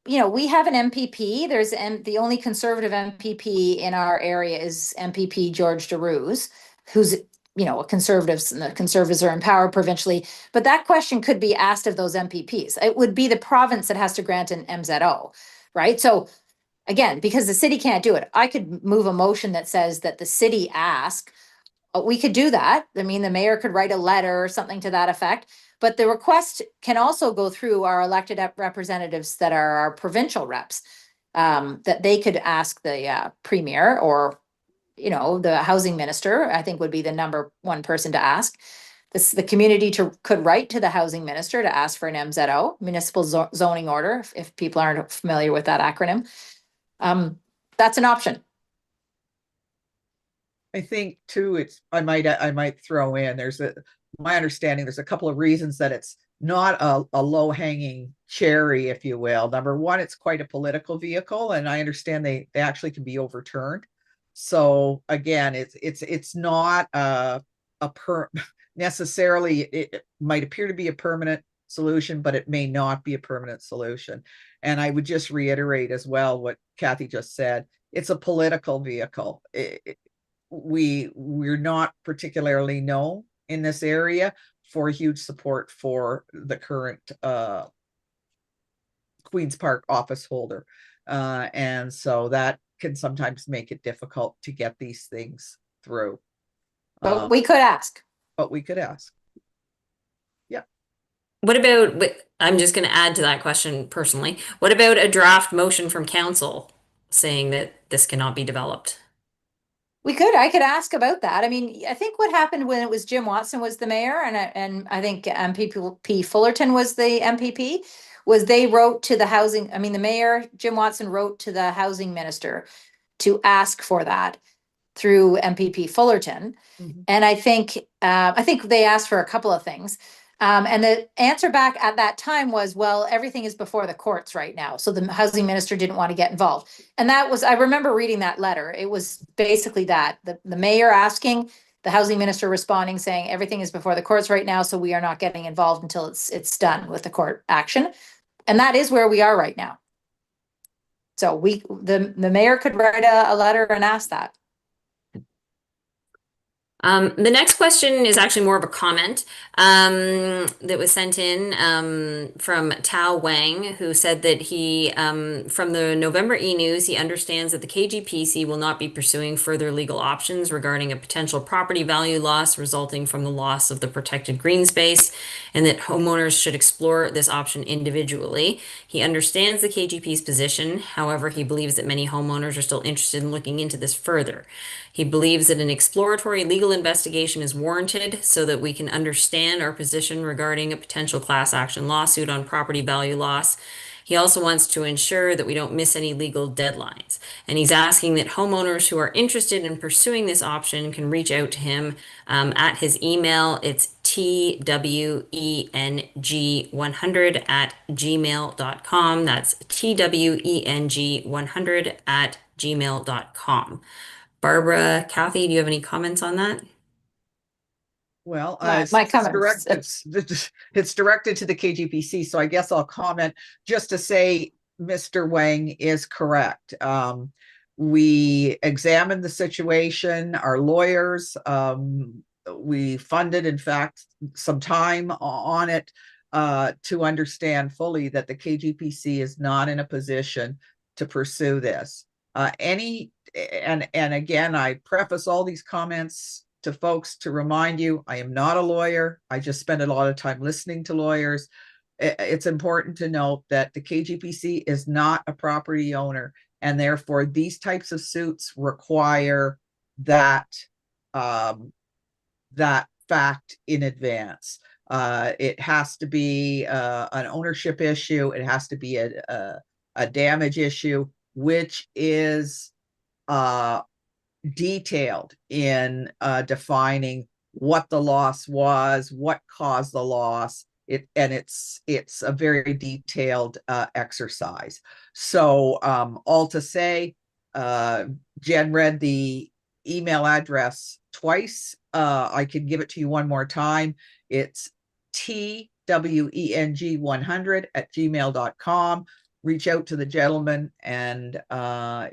we have an MPP. There's the only conservative MPP in our area is MPP George DeRuse, who's a conservative, and the conservatives are in power provincially. But that question could be asked of those MPPs. It would be the province that has to grant an MZO, right? So again, because the city can't do it, I could move a motion that says that the city ask. We could do that. I mean, the mayor could write a letter or something to that effect. But the request can also go through our elected representatives that are our provincial reps, that they could ask the premier or, the housing minister, I think would be the number one person to ask. The community could write to the housing minister to ask for an MZO, municipal zoning order, if people aren't familiar with that acronym. That's an option. I think too, I might throw in, my understanding, there's a couple of reasons that it's not a low hanging cherry, if you will. Number one, it's quite a political vehicle, and I understand they actually can be overturned. So again, it's not necessarily, it might appear to be a permanent solution, but it may not be a permanent solution. And I would just reiterate as well what Kathy just said. It's a political vehicle. We're not particularly known in this area for huge support for the current Queen's Park office holder. And so that can sometimes make it difficult to get these things through. But we could ask. But we could ask. Yeah. What about, I'm just going to add to that question personally. What about a draft motion from council saying that this cannot be developed? I could ask about that. I mean, I think what happened when it was Jim Watson was the mayor, and I think MPP Fullerton was the MPP, was they wrote to the housing, the mayor, Jim Watson, wrote to the housing minister to ask for that through MPP Fullerton. Mhm. And I think they asked for a couple of things. And the answer back at that time was, well, everything is before the courts right now. So the housing minister didn't want to get involved. And I remember reading that letter. It was basically that the mayor asking, the housing minister responding, saying everything is before the courts right now. So we are not getting involved until it's done with the court action. And that is where we are right now. So the mayor could write a letter and ask that. The next question is actually more of a comment that was sent in from Tao Wang, who said that from the November e-news, he understands that the KGPC will not be pursuing further legal options regarding a potential property value loss resulting from the loss of the protected green space, and that homeowners should explore this option individually. He understands the KGP's position. However, he believes that many homeowners are still interested in looking into this further. He believes that an exploratory legal investigation is warranted so that we can understand our position regarding a potential class action lawsuit on property value loss. He also wants to ensure that we don't miss any legal deadlines. And he's asking that homeowners who are interested in pursuing this option can reach out to him at his email. It's tweng100@gmail.com. That's tweng100@gmail.com. Barbara, Kathy, do you have any comments on that? Well, My comments. it's directed to the KGPC, so I guess I'll comment just to say Mr. Wang is correct. We examined the situation, our lawyers, we funded, in fact, some time on it to understand fully that the KGPC is not in a position to pursue this. And again, I preface all these comments to folks to remind you, I am not a lawyer. I just spend a lot of time listening to lawyers. It's important to note that the KGPC is not a property owner, and therefore these types of suits require that that fact in advance. It has to be an ownership issue. It has to be a damage issue, which is detailed in defining what the loss was, what caused the loss. It's a very detailed exercise. So all to say, Jen read the email address twice. I can give it to you one more time. It's tweng100@gmail.com. Reach out to the gentleman, and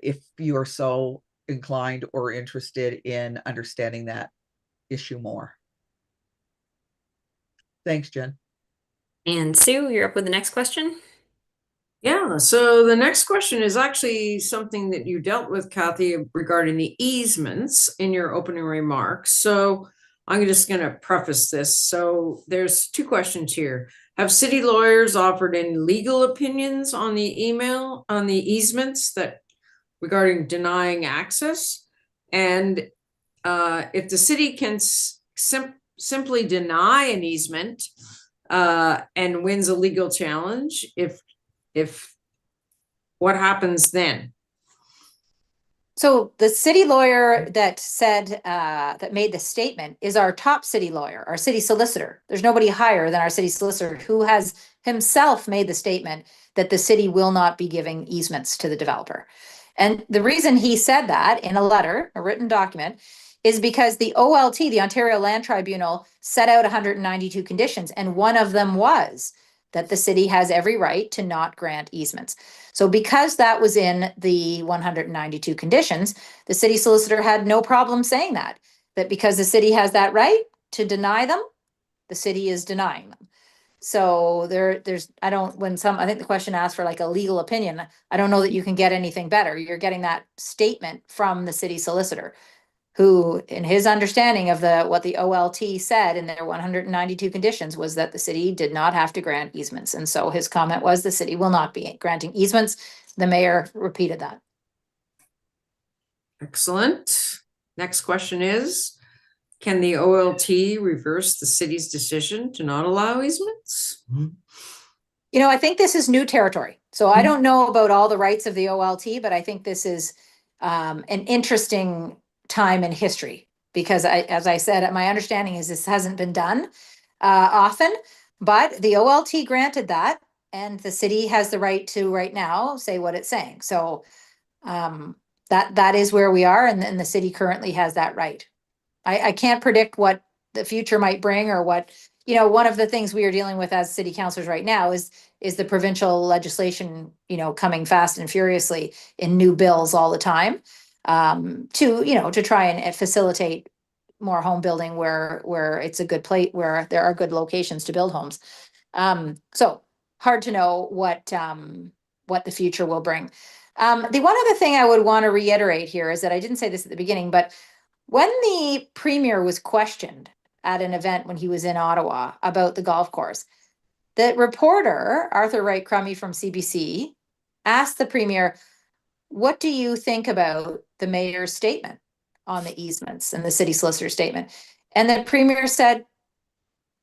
if you are so inclined or interested in understanding that issue more. Thanks, Jen. And Sue, you're up with the next question. Yeah, so the next question is actually something that you dealt with, Kathy, regarding the easements in your opening remarks. So I'm just going to preface this. So there's two questions here. Have city lawyers offered any legal opinions on the easements that regarding denying access? And if the city can simply deny an easement and wins a legal challenge, if what happens then? So the city lawyer that said, that made the statement is our top city lawyer, our city solicitor. There's nobody higher than our city solicitor, who has himself made the statement that the city will not be giving easements to the developer. And the reason he said that in a letter, a written document, is because the OLT, the Ontario Land Tribunal, set out 192 conditions, and one of them was that the city has every right to not grant easements. So because that was in the 192 conditions, the city solicitor had no problem saying that because the city has that right to deny them, the city is denying them. So there's, I think the question asked for like a legal opinion. I don't know that you can get anything better. You're getting that statement from the city solicitor, who, in his understanding of what the OLT said in their 192 conditions, was that the city did not have to grant easements. And so his comment was the city will not be granting easements. The mayor repeated that. Excellent. Next question is, can the OLT reverse the city's decision to not allow easements? You know, I think this is new territory. So I don't know about all the rights of the OLT, but I think this is an interesting time in history, because as I said, my understanding is this hasn't been done often, but the OLT granted that, and the city has the right to right now say what it's saying. So that is where we are, and the city currently has that right. I can't predict what the future might bring, or what, one of the things we are dealing with as city councilors right now is the provincial legislation, coming fast and furiously in new bills all the time, to try and facilitate more home building where it's a good place, where there are good locations to build homes. So hard to know what the future will bring. The one other thing I would want to reiterate here is that I didn't say this at the beginning, but when the premier was questioned at an event when he was in Ottawa about the golf course, the reporter, Arthur Wright Crummy from CBC, asked the premier, what do you think about the mayor's statement on the easements and the city solicitor statement? And the premier said,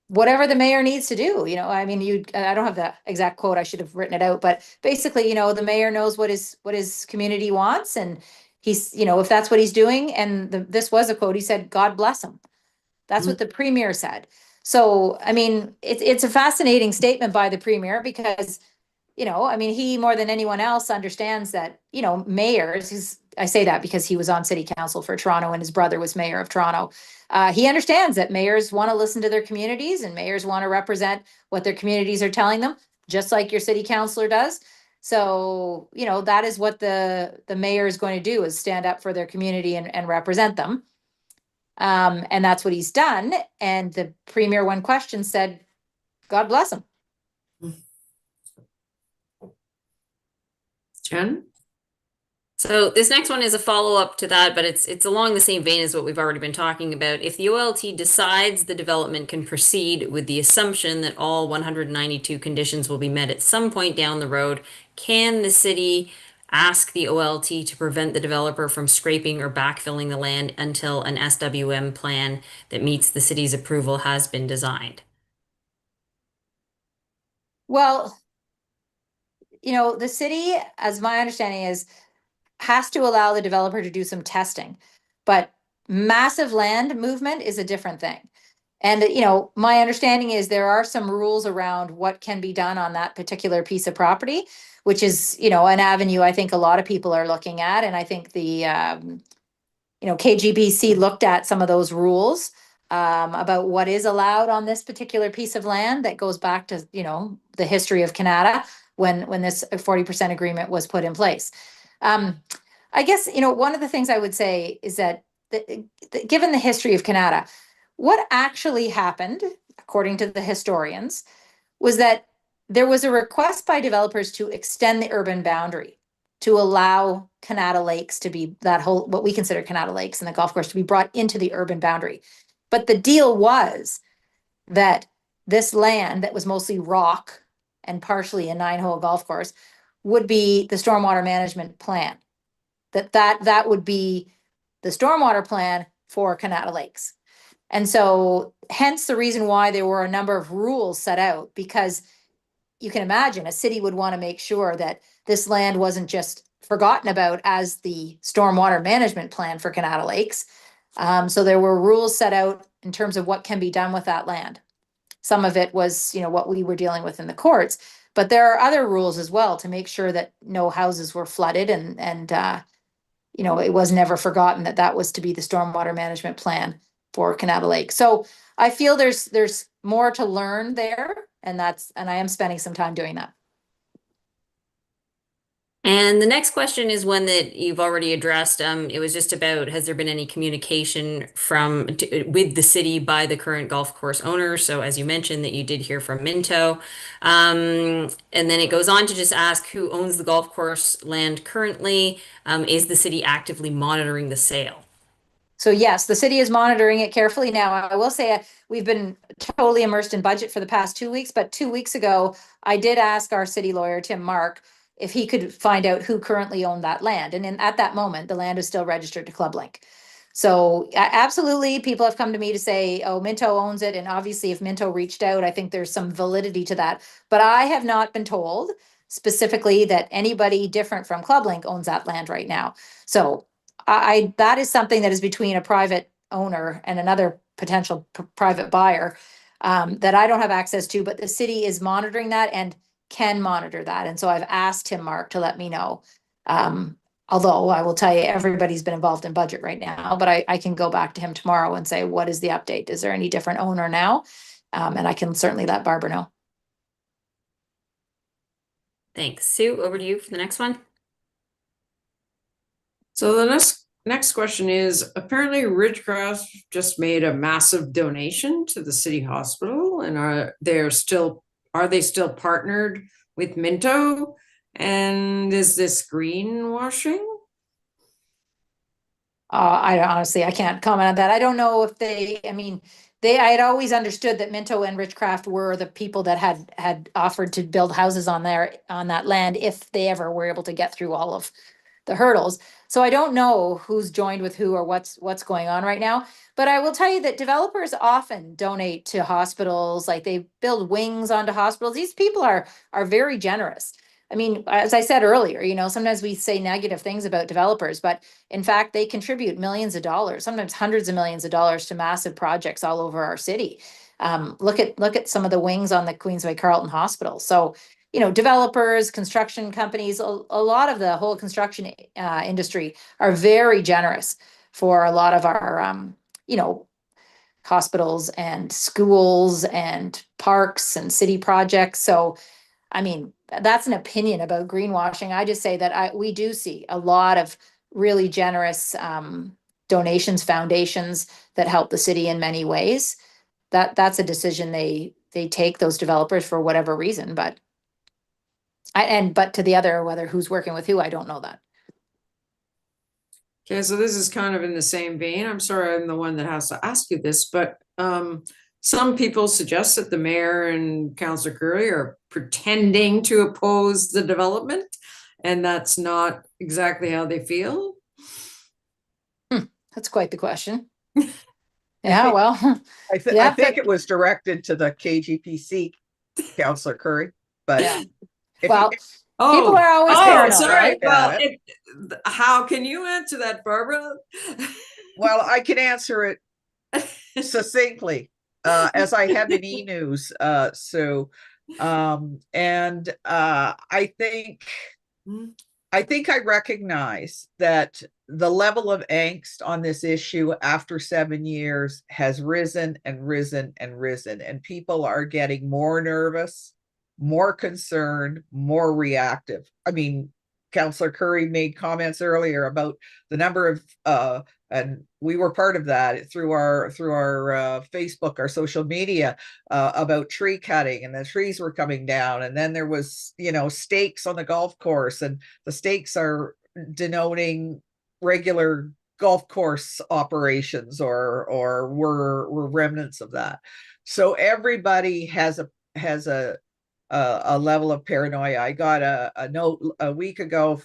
whatever the mayor needs to do, I mean, I don't have the exact quote, I should have written it out, but basically, the mayor knows what his community wants, and he's, if that's what he's doing, and this was a quote, he said, God bless him. That's what the premier said. So, I mean, it's a fascinating statement by the premier because, I mean, he more than anyone else understands that, mayors, I say that because he was on city council for Toronto and his brother was mayor of Toronto. He understands that mayors want to listen to their communities and mayors want to represent what their communities are telling them, just like your city councilor does. So, that is what the mayor is going to do, is stand up for their community and represent them. And that's what he's done. And the premier, when questioned, said, God bless him. Jen? So this next one is a follow-up to that, but it's along the same vein as what we've already been talking about. If the OLT decides the development can proceed with the assumption that all 192 conditions will be met at some point down the road, can the city ask the OLT to prevent the developer from scraping or backfilling the land until an SWM plan that meets the city's approval has been designed? Well, the city, as my understanding is, has to allow the developer to do some testing, but massive land movement is a different thing. And, my understanding is there are some rules around what can be done on that particular piece of property, which is, an avenue I think a lot of people are looking at. And I think the, KGPC looked at some of those rules about what is allowed on this particular piece of land that goes back to, the history of Kanata when this 40% agreement was put in place. I guess, one of the things I would say is that given the history of Kanata, what actually happened, according to the historians, was that there was a request by developers to extend the urban boundary to allow Kanata Lakes to be that whole, what we consider Kanata Lakes and the golf course, to be brought into the urban boundary. But the deal was that this land that was mostly rock and partially a 9-hole golf course would be the stormwater management plan. That would be the stormwater plan for Kanata Lakes. And so hence the reason why there were a number of rules set out, because you can imagine a city would want to make sure that this land wasn't just forgotten about as the stormwater management plan for Kanata Lakes. So there were rules set out in terms of what can be done with that land. Some of it was, what we were dealing with in the courts, but there are other rules as well to make sure that no houses were flooded and it was never forgotten that that was to be the stormwater management plan for Kanata Lake. So I feel there's more to learn there, and I am spending some time doing that. And the next question is one that you've already addressed. It was just about, has there been any communication with the city by the current golf course owner? So as you mentioned that you did hear from Minto. And then it goes on to just ask who owns the golf course land currently. Is the city actively monitoring the sale? So yes, the city is monitoring it carefully. Now, I will say we've been totally immersed in budget for the past 2 weeks, but 2 weeks ago, I did ask our city lawyer, Tim Mark, if he could find out who currently owned that land. And at that moment, the land is still registered to ClubLink. So absolutely, people have come to me to say, oh, Minto owns it. And obviously, if Minto reached out, I think there's some validity to that. But I have not been told specifically that anybody different from ClubLink owns that land right now. So that is something that is between a private owner and another potential private buyer that I don't have access to, but the city is monitoring that and can monitor that. And so I've asked him, Mark, to let me know. Although I will tell you, everybody's been involved in budget right now, but I can go back to him tomorrow and say, what is the update? Is there any different owner now? And I can certainly let Barbara know. Thanks. Sue, over to you for the next one. So the next question is, apparently Richcraft just made a massive donation to the city hospital, and are they still partnered with Minto? And is this greenwashing? I can't comment on that. I don't know if I had always understood that Minto and Richcraft were the people that had offered to build houses on that land if they ever were able to get through all of the hurdles. So I don't know who's joined with who or what's going on right now. But I will tell you that developers often donate to hospitals, like they build wings onto hospitals. These people are very generous. I mean, as I said earlier, sometimes we say negative things about developers, but in fact, they contribute millions of dollars, sometimes hundreds of millions of dollars to massive projects all over our city. Look at some of the wings on the Queensway Carleton Hospital. So, developers, construction companies, a lot of the whole construction industry are very generous for a lot of our, hospitals and schools and parks and city projects. So, I mean, that's an opinion about greenwashing. I just say that we do see a lot of really generous donations, foundations that help the city in many ways. That's a decision they take, those developers, for whatever reason. But to the other, whether who's working with who, I don't know that. Okay, so this is kind of in the same vein. I'm sorry I'm the one that has to ask you this, but some people suggest that the mayor and Councillor Curry are pretending to oppose the development, and that's not exactly how they feel. That's quite the question. Yeah, well, I think it was directed to the KGPC, Councillor Curry, but yeah. if Well, you, people are always paranoid. Sorry. Well, Got how can you answer that, Barbara? well, I can answer it succinctly, as I have in e-news. I think I recognize that the level of angst on this issue after 7 years has risen and risen and risen, and people are getting more nervous, more concerned, more reactive. I mean, Councillor Curry made comments earlier about the number of and we were part of that through our Facebook, our social media, about tree cutting, and the trees were coming down, and then there was stakes on the golf course, and the stakes are denoting regular golf course operations or were remnants of that. So everybody has a level of paranoia. I got a note a week ago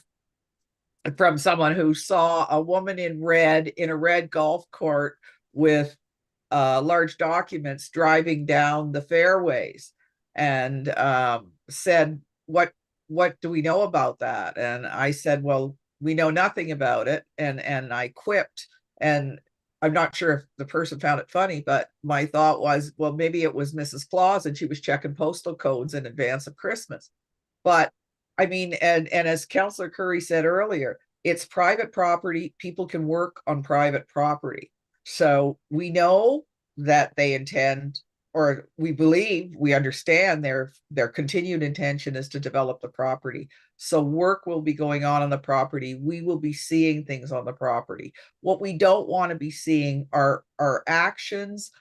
from someone who saw a woman in a red golf cart with large documents driving down the fairways, and said, what do we know about that? And I said, well, we know nothing about it. And I quipped, and I'm not sure if the person found it funny, but my thought was, well, maybe it was Mrs. Claus and she was checking postal codes in advance of Christmas. But I mean, and as Councillor Curry said earlier, it's private property. People can work on private property. So we know that they intend, or we believe, we understand their continued intention is to develop the property. So work will be going on the property. We will be seeing things on the property. What we don't want to be seeing are actions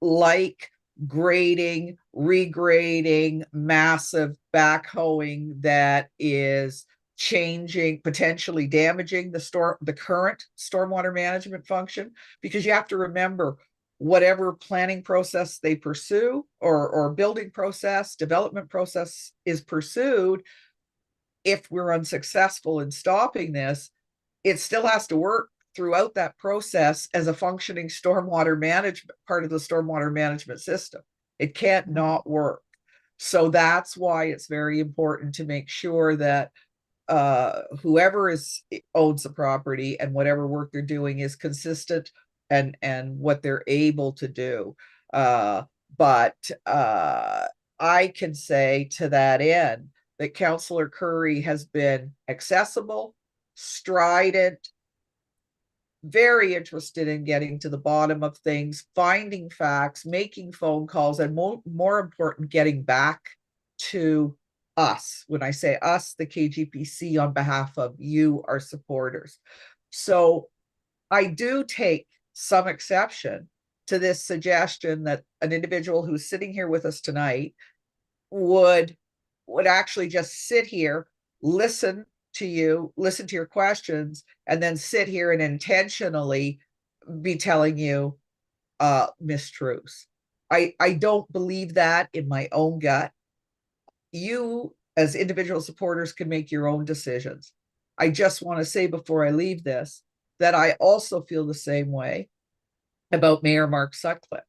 like grading, regrading, massive backhoeing that is potentially damaging the current stormwater management function, because you have to remember, whatever planning process they pursue or building process, development process is pursued, if we're unsuccessful in stopping this, it still has to work throughout that process as a functioning stormwater management, part of the stormwater management system. It can't not work. So that's why it's very important to make sure that whoever owns the property and whatever work they're doing is consistent and what they're able to do. But I can say to that end that Councillor Curry has been accessible, strident, very interested in getting to the bottom of things, finding facts, making phone calls, and more important, getting back to us. When I say us, the KGPC, on behalf of you, our supporters. So I do take some exception to this suggestion that an individual who's sitting here with us tonight would actually just sit here, listen to you, listen to your questions, and then sit here and intentionally be telling you mistruths. I don't believe that in my own gut. You, as individual supporters, can make your own decisions. I just want to say before I leave this that I also feel the same way about Mayor Mark Sutcliffe.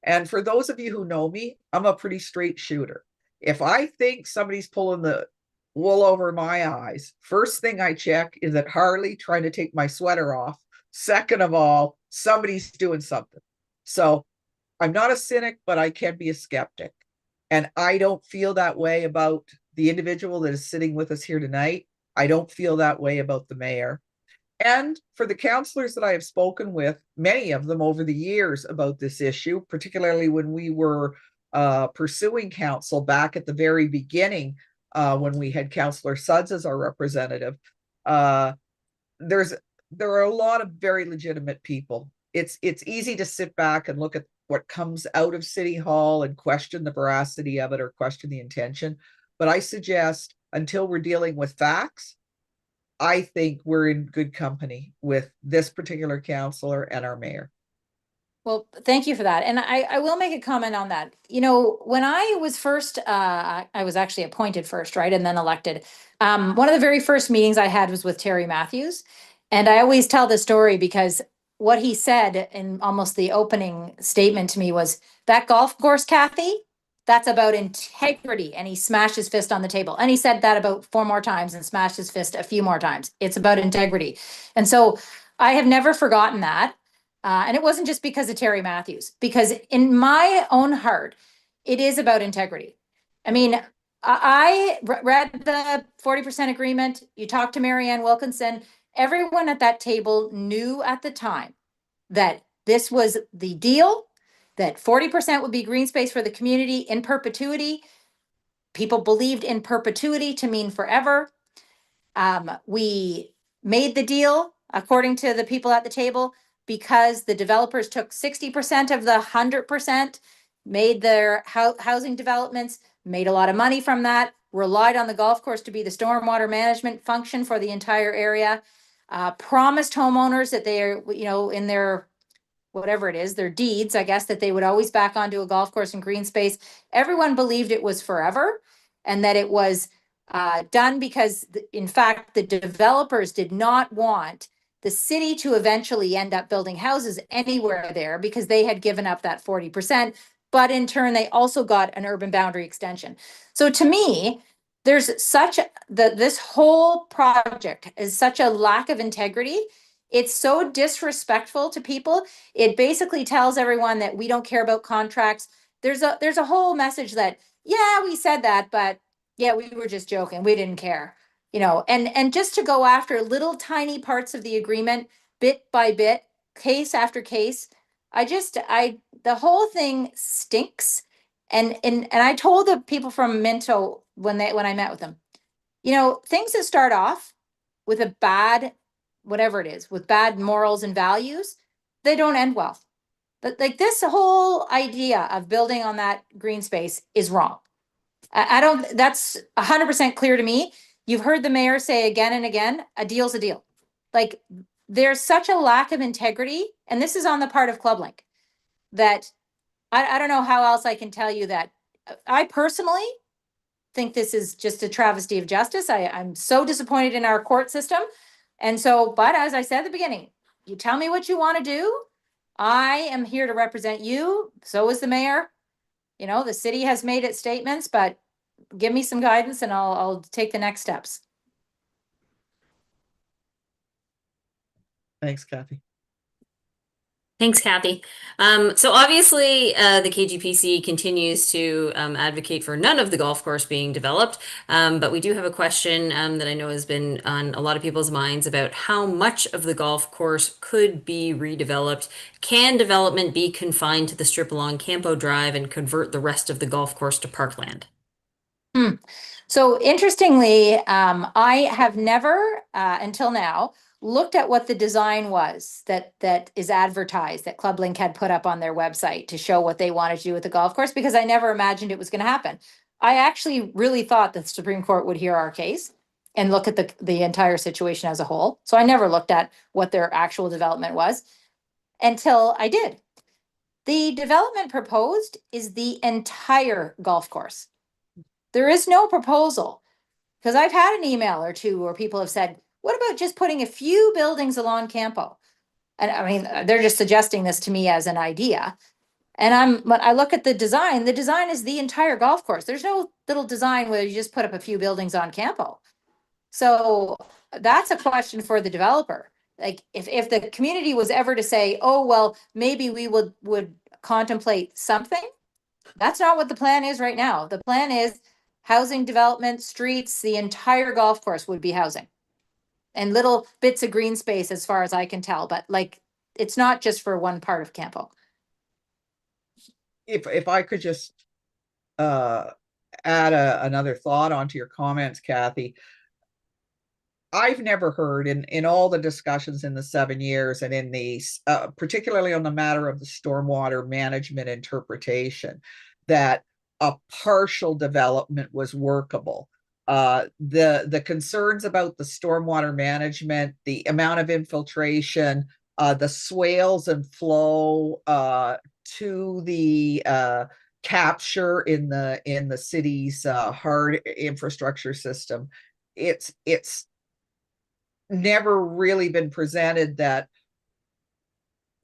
And for those of you who know me, I'm a pretty straight shooter. If I think somebody's pulling the wool over my eyes, first thing I check, is it Harley trying to take my sweater off? Second of all, somebody's doing something. So I'm not a cynic, but I can be a skeptic. And I don't feel that way about the individual that is sitting with us here tonight. I don't feel that way about the mayor. And for the councillors that I have spoken with, many of them over the years about this issue, particularly when we were pursuing council back at the very beginning, when we had Councillor Suds as our representative, there are a lot of very legitimate people. It's easy to sit back and look at what comes out of City Hall and question the veracity of it or question the intention. But I suggest until we're dealing with facts, I think we're in good company with this particular councillor and our mayor. Well, thank you for that. And I will make a comment on that. You know, when I was first, I was actually appointed first, right? And then elected. One of the very first meetings I had was with Terry Matthews. And I always tell the story because what he said in almost the opening statement to me was, that golf course, Kathy, that's about integrity. And he smashed his fist on the table. And he said that about 4 more times and smashed his fist a few more times. It's about integrity. And so I have never forgotten that. And it wasn't just because of Terry Matthews, because in my own heart, it is about integrity. I mean, I read the 40% agreement. You talked to Marianne Wilkinson. Everyone at that table knew at the time that this was the deal, that 40% would be green space for the community in perpetuity. People believed in perpetuity to mean forever. We made the deal, according to the people at the table, because the developers took 60% of the 100%, made their housing developments, made a lot of money from that, relied on the golf course to be the stormwater management function for the entire area, promised homeowners that they are, you know, in their whatever it is, their deeds, I guess, that they would always back onto a golf course and green space. Everyone believed it was forever and that it was done because, in fact, the developers did not want the city to eventually end up building houses anywhere there because they had given up that 40%. But in turn, they also got an urban boundary extension. So to me, there's such this whole project is such a lack of integrity. It's so disrespectful to people. It basically tells everyone that we don't care about contracts. There's a whole message that, yeah, we said that, but yeah, we were just joking. We didn't care, you know, and just to go after little tiny parts of the agreement, bit by bit, case after case. The whole thing stinks. And I told the people from Minto when I met with them, you know, things that start off with a bad, whatever it is, with bad morals and values, they don't end well. But like this whole idea of building on that green space is wrong. I don't, that's 100% clear to me. You've heard the mayor say again and again, a deal's a deal. Like there's such a lack of integrity, and this is on the part of ClubLink, that I don't know how else I can tell you that. I personally think this is just a travesty of justice. I'm so disappointed in our court system. And so, but as I said at the beginning, you tell me what you want to do. I am here to represent you. So is the mayor. You know, the city has made its statements, but give me some guidance and I'll take the next steps. Thanks, Kathy. Thanks, Kathy. So obviously, the KGPC continues to advocate for none of the golf course being developed, but we do have a question that I know has been on a lot of people's minds about how much of the golf course could be redeveloped. Can development be confined to the strip along Campo Drive and convert the rest of the golf course to parkland? So interestingly, I have never, until now, looked at what the design was that is advertised, that Club Link had put up on their website to show what they wanted to do with the golf course, because I never imagined it was going to happen. I actually really thought that the Supreme Court would hear our case and look at the entire situation as a whole. So I never looked at what their actual development was until I did. The development proposed is the entire golf course. There is no proposal, because I've had an email or two where people have said, what about just putting a few buildings along Campo? And I mean, they're just suggesting this to me as an idea. And when I look at the design is the entire golf course. There's no little design where you just put up a few buildings on Campo. So that's a question for the developer. Like if the community was ever to say, oh, well, maybe we would contemplate something, that's not what the plan is right now. The plan is housing development, streets, the entire golf course would be housing. And little bits of green space as far as I can tell, but like, it's not just for one part of Campo. If I could just add another thought onto your comments, Kathy. I've never heard in all the discussions in the 7 years and in these, particularly on the matter of the stormwater management interpretation, that a partial development was workable. The concerns about the stormwater management, the amount of infiltration, the swales and flow to the capture in the city's hard infrastructure system. It's never really been presented that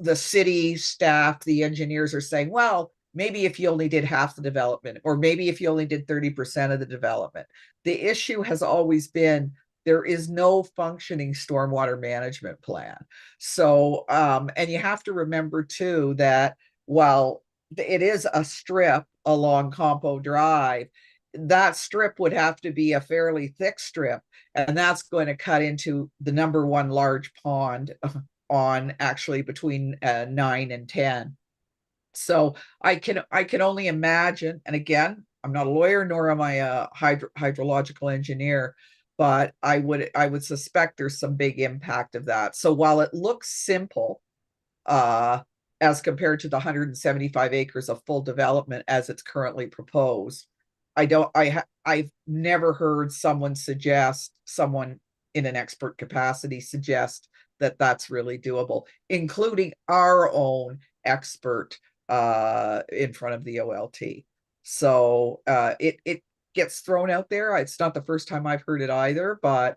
the city staff, the engineers are saying, well, maybe if you only did half the development, or maybe if you only did 30% of the development. The issue has always been there is no functioning stormwater management plan. So, and you have to remember too that while it is a strip along Campo Drive, that strip would have to be a fairly thick strip, and that's going to cut into the number one large pond on actually between 9 and 10. So I can only imagine, and again, I'm not a lawyer nor am I a hydrological engineer, but I would suspect there's some big impact of that. So while it looks simple, as compared to the 175 acres of full development as it's currently proposed, I've never heard someone in an expert capacity suggest that that's really doable, including our own expert in front of the OLT. So it gets thrown out there. It's not the first time I've heard it either, but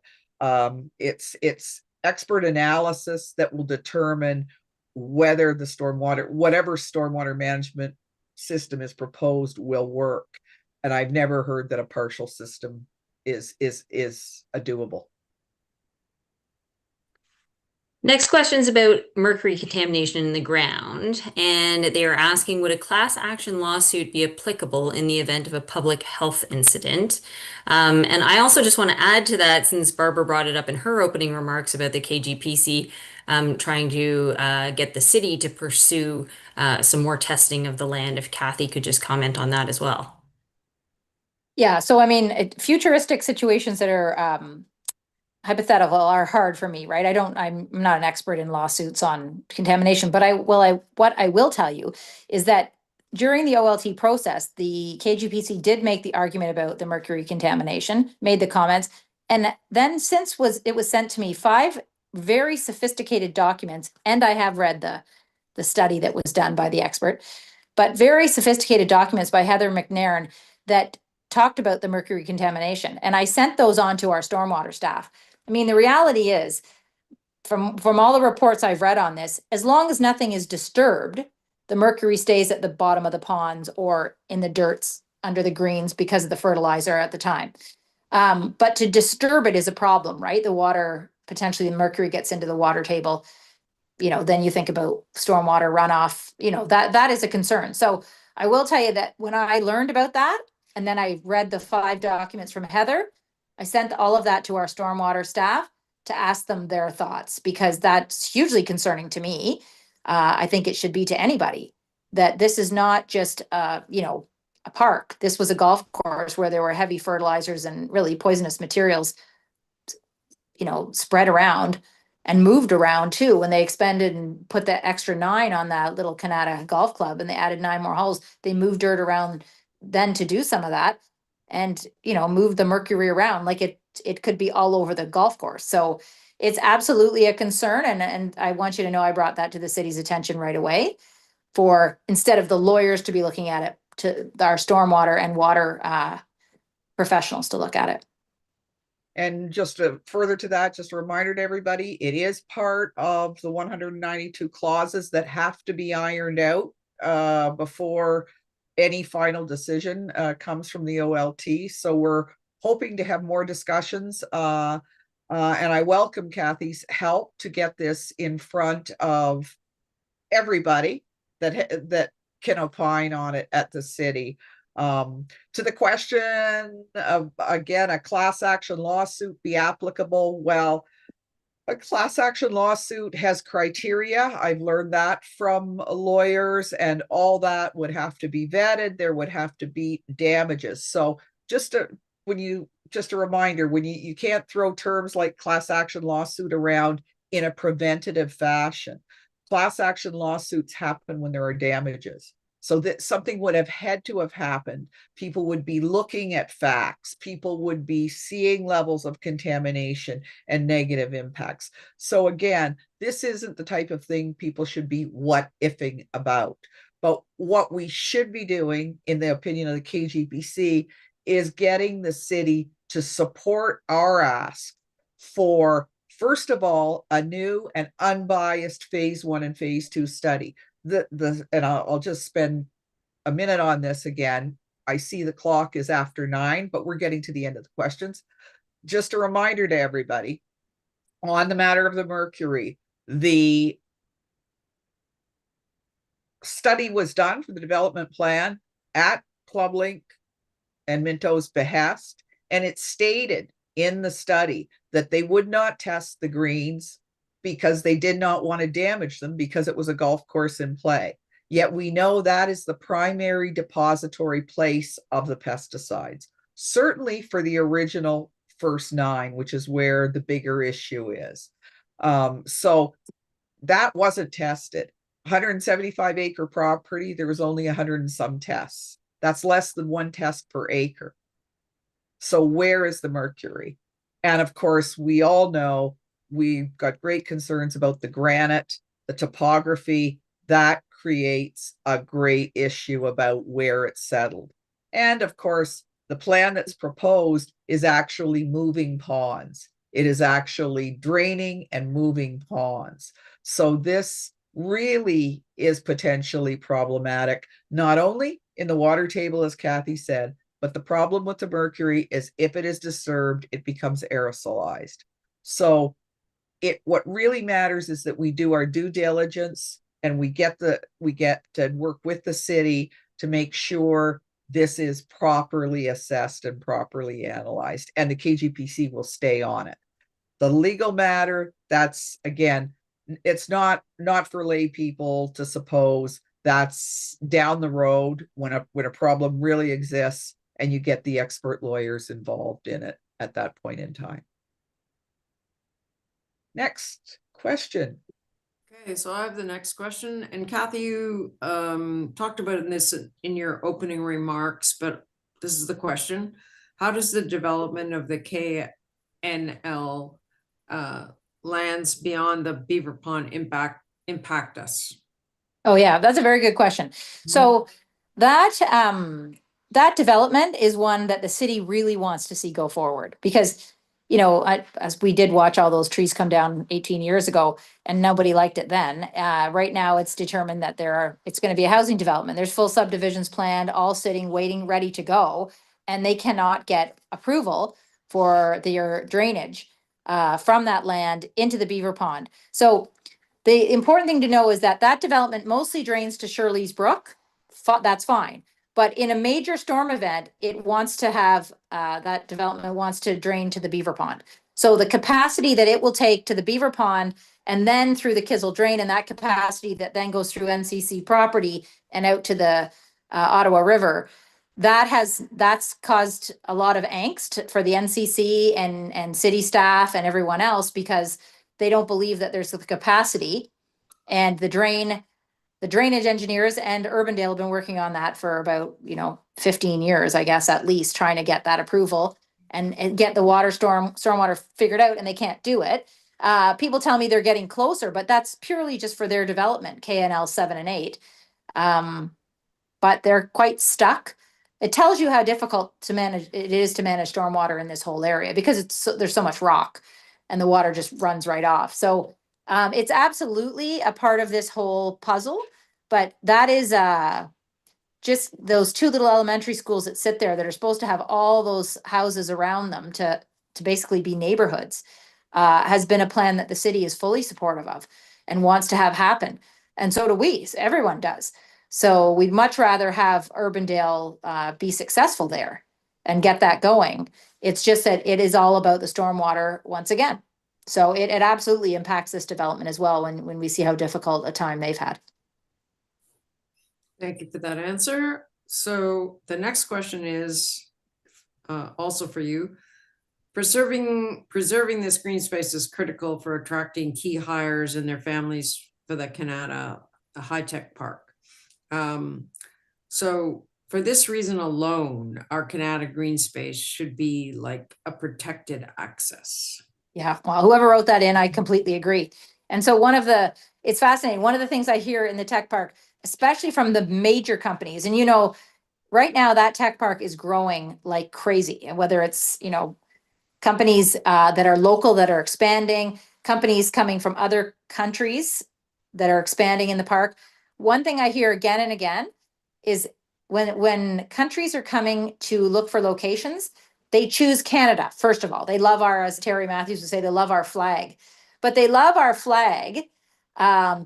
it's expert analysis that will determine whether whatever stormwater management system is proposed will work. And I've never heard that a partial system is a doable. Next question is about mercury contamination in the ground, and they are asking, would a class action lawsuit be applicable in the event of a public health incident? And I also just want to add to that, since Barbara brought it up in her opening remarks about the KGPC trying to get the city to pursue some more testing of the land, if Kathy could just comment on that as well. Yeah, so I mean, futuristic situations that are hypothetical are hard for me, right? I'm not an expert in lawsuits on contamination, but what I will tell you is that during the OLT process, the KGPC did make the argument about the mercury contamination, made the comments, and then since it was sent to me 5 very sophisticated documents, and I have read the study that was done by the expert, but very sophisticated documents by Heather McNairn that talked about the mercury contamination. And I sent those on to our stormwater staff. I mean, the reality is, from all the reports I've read on this, as long as nothing is disturbed, the mercury stays at the bottom of the ponds or in the dirts under the greens because of the fertilizer at the time. But to disturb it is a problem, right? The water, potentially the mercury gets into the water table. Then you think about stormwater runoff, that is a concern. So I will tell you that when I learned about that, and then I read the 5 documents from Heather, I sent all of that to our stormwater staff to ask them their thoughts, because that's hugely concerning to me. I think it should be to anybody, that this is not just, a park. This was a golf course where there were heavy fertilizers and really poisonous materials, spread around. and moved around too. When they expanded and put that extra 9 on that little Kanata golf club and they added 9 more holes, they moved dirt around then to do some of that and, you know, move the mercury around. Like it could be all over the golf course. So it's absolutely a concern. And I want you to know I brought that to the city's attention right away, for instead of the lawyers to be looking at it, to our stormwater and water professionals to look at it. And just further to that, just a reminder to everybody, it is part of the 192 clauses that have to be ironed out before any final decision comes from the OLT. So we're hoping to have more discussions. And I welcome Kathy's help to get this in front of everybody that can opine on it at the city. To the question of, again, a class action lawsuit be applicable? Well, a class action lawsuit has criteria. I've learned that from lawyers, and all that would have to be vetted. There would have to be damages. So just a reminder, when you can't throw terms like class action lawsuit around in a preventative fashion. Class action lawsuits happen when there are damages. So that something would have had to have happened. People would be looking at facts. People would be seeing levels of contamination and negative impacts. So again, this isn't the type of thing people should be what-ifing about. But what we should be doing, in the opinion of the KGPC, is getting the city to support our ask for, first of all, a new and unbiased phase 1 and phase 2 study. And I'll just spend a minute on this again. I see the clock is after 9, but we're getting to the end of the questions. Just a reminder to everybody on the matter of the mercury, the study was done for the development plan at ClubLink and Minto's behest, and it stated in the study that they would not test the greens because they did not want to damage them because it was a golf course in play. Yet we know that is the primary depository place of the pesticides, certainly for the original first 9, which is where the bigger issue is. So that wasn't tested. 175-acre property, there was only 100 and some tests. That's less than 1 test per acre. So where is the mercury? And of course, we all know we've got great concerns about the granite, the topography. That creates a great issue about where it's settled. And of course, the plan that's proposed is actually moving ponds. It is actually draining and moving ponds. So this really is potentially problematic, not only in the water table, as Kathy said, but the problem with the mercury is if it is disturbed, it becomes aerosolized. So what really matters is that we do our due diligence and we get to work with the city to make sure this is properly assessed and properly analyzed, and the KGPC will stay on it. The legal matter, that's, again, it's not for lay people to suppose. That's down the road when a problem really exists and you get the expert lawyers involved in it at that point in time. Next question. Okay, so I have the next question, and Kathy, you talked about this in your opening remarks, but this is the question: how does the development of the KNL lands beyond the Beaver Pond impact us? Oh yeah, that's a very good question. So that that development is one that the city really wants to see go forward, because, you know, as we did watch all those trees come down 18 years ago and nobody liked it then. Right now it's determined that it's going to be a housing development. There's full subdivisions planned, all sitting, waiting, ready to go, and they cannot get approval for their drainage from that land into the Beaver Pond. So the important thing to know is that that development mostly drains to Shirley's Brook. That's fine. But in a major storm event, it wants to have, that development wants to drain to the Beaver Pond. So the capacity that it will take to the Beaver Pond and then through the Kissel Drain, and that capacity that then goes through NCC property and out to the Ottawa River, that's caused a lot of angst for the NCC and city staff and everyone else, because they don't believe that there's the capacity. And the drainage engineers and Urbandale have been working on that for about, 15 years, I guess, at least, trying to get that approval and get the stormwater figured out, and they can't do it. People tell me they're getting closer, but that's purely just for their development, KNL 7 and 8. But they're quite stuck. It tells you how difficult it is to manage stormwater in this whole area, because there's so much rock and the water just runs right off. So it's absolutely a part of this whole puzzle, but that is just those two little elementary schools that sit there that are supposed to have all those houses around them to basically be neighborhoods, has been a plan that the city is fully supportive of and wants to have happen. And so do we. Everyone does. So we'd much rather have Urbandale be successful there and get that going. It's just that it is all about the stormwater once again. So it absolutely impacts this development as well when we see how difficult a time they've had. Thank you for that answer. So the next question is also for you. Preserving this green space is critical for attracting key hires and their families for the Kanata high-tech park. So for this reason alone, our Kanata green space should be like a protected access. Yeah, well, whoever wrote that in, I completely agree. And so it's fascinating. One of the things I hear in the tech park, especially from the major companies, and right now that tech park is growing like crazy. And whether it's, companies that are local that are expanding, companies coming from other countries that are expanding in the park. One thing I hear again and again is when countries are coming to look for locations, they choose Canada. First of all, they love as Terry Matthews would say, they love our flag. But they love our flag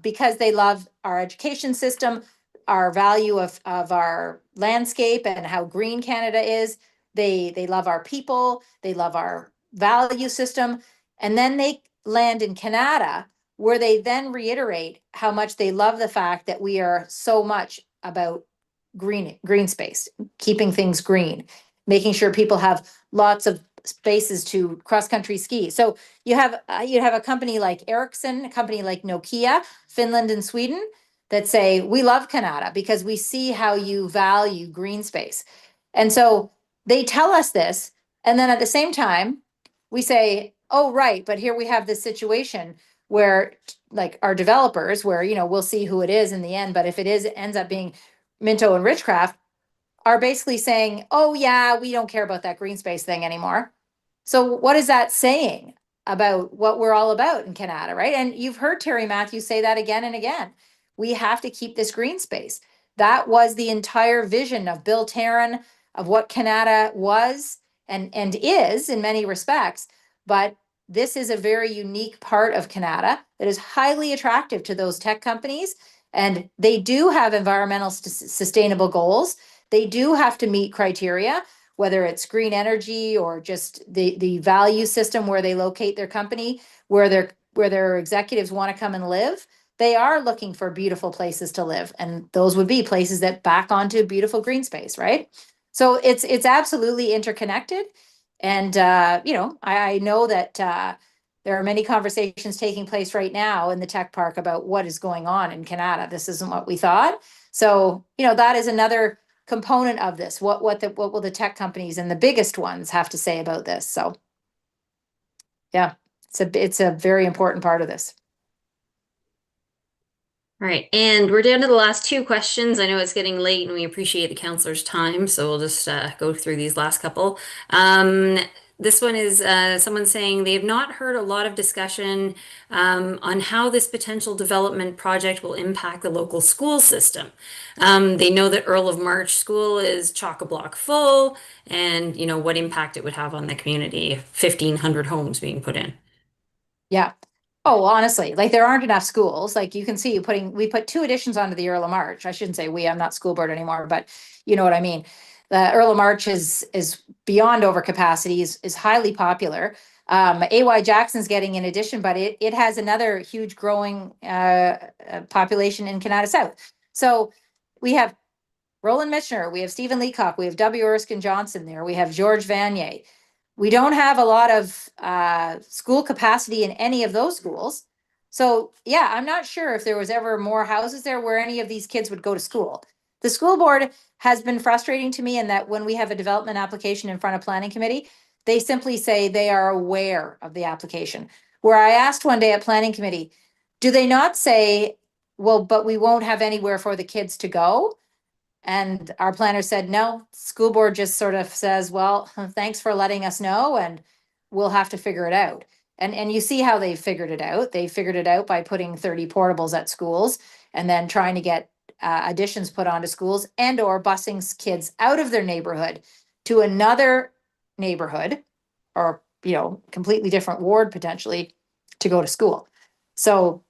because they love our education system, our value of our landscape and how green Canada is. They love our people, they love our value system. And then they land in Kanata, where they then reiterate how much they love the fact that we are so much about green space, keeping things green, making sure people have lots of spaces to cross-country ski. So you have a company like Ericsson, a company like Nokia, Finland and Sweden, that say, we love Kanata because we see how you value green space. And so they tell us this, and then at the same time, we say, oh, right, but here we have this situation where, like, our developers, where, we'll see who it is in the end, but if it ends up being Minto and Richcraft, are basically saying, oh yeah, we don't care about that green space thing anymore. So what is that saying about what we're all about in Kanata, right? And you've heard Terry Matthews say that again and again. We have to keep this green space. That was the entire vision of Bill Tarrant, of what Kanata was and is in many respects. But this is a very unique part of Kanata that is highly attractive to those tech companies. And they do have environmental sustainable goals. They do have to meet criteria, whether it's green energy or just the value system where they locate their company, where their executives want to come and live. They are looking for beautiful places to live, and those would be places that back onto beautiful green space, right? So it's absolutely interconnected. And I know that there are many conversations taking place right now in the tech park about what is going on in Kanata. This isn't what we thought. So, that is another component of this. What will the tech companies and the biggest ones have to say about this? So yeah, it's a very important part of this. All right, and we're down to the last two questions. I know it's getting late and we appreciate the counselor's time, so we'll just go through these last couple. This one is someone saying they have not heard a lot of discussion on how this potential development project will impact the local school system. They know that Earl of March School is chock-a-block full, and what impact it would have on the community, 1,500 homes being put in. Yeah. Oh, honestly, like there aren't enough schools. Like you can see we put 2 additions onto the Earl of March. I shouldn't say we, I'm not school board anymore, but you know what I mean. The Earl of March is beyond overcapacity, is highly popular. AY Jackson's getting an addition, but it has another huge growing population in Kanata South. So we have Roland Michener, we have Stephen Leacock, we have W. Erskine Johnson there, we have George Vanier. We don't have a lot of school capacity in any of those schools. So yeah, I'm not sure if there was ever more houses there where any of these kids would go to school. The school board has been frustrating to me in that when we have a development application in front of planning committee, they simply say they are aware of the application. Where I asked one day at planning committee, do they not say, well, but we won't have anywhere for the kids to go? And our planner said, no, school board just sort of says, well, thanks for letting us know and we'll have to figure it out. And you see how they figured it out. They figured it out by putting 30 portables at schools and then trying to get additions put onto schools and or busing kids out of their neighborhood to another neighborhood or, you know, completely different ward potentially to go to school. So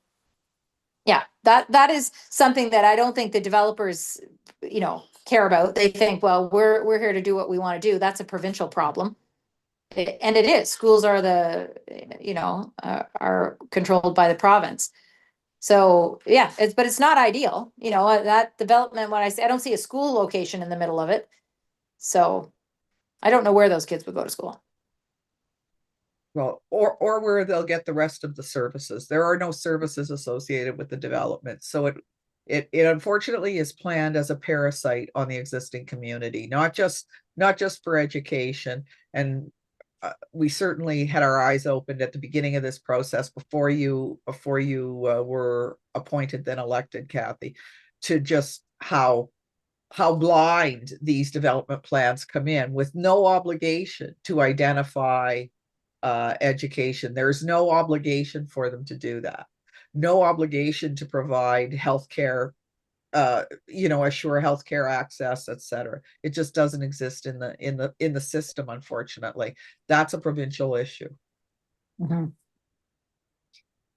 yeah, that is something that I don't think the developers, you know, care about. They think, well, we're here to do what we want to do. That's a provincial problem. And it is. Schools are you know, are controlled by the province. So yeah, but it's not ideal. You know, that development, when I say, I don't see a school location in the middle of it. So I don't know where those kids would go to school. Well, or where they'll get the rest of the services. There are no services associated with the development. So it unfortunately is planned as a parasite on the existing community, not just for education. And we certainly had our eyes opened at the beginning of this process before you were appointed, then elected, Kathy, to just how blind these development plans come in with no obligation to identify education. There's no obligation for them to do that. No obligation to provide healthcare, you know, assure healthcare access, etc. It just doesn't exist in the system, unfortunately. That's a provincial issue. Mm-hmm.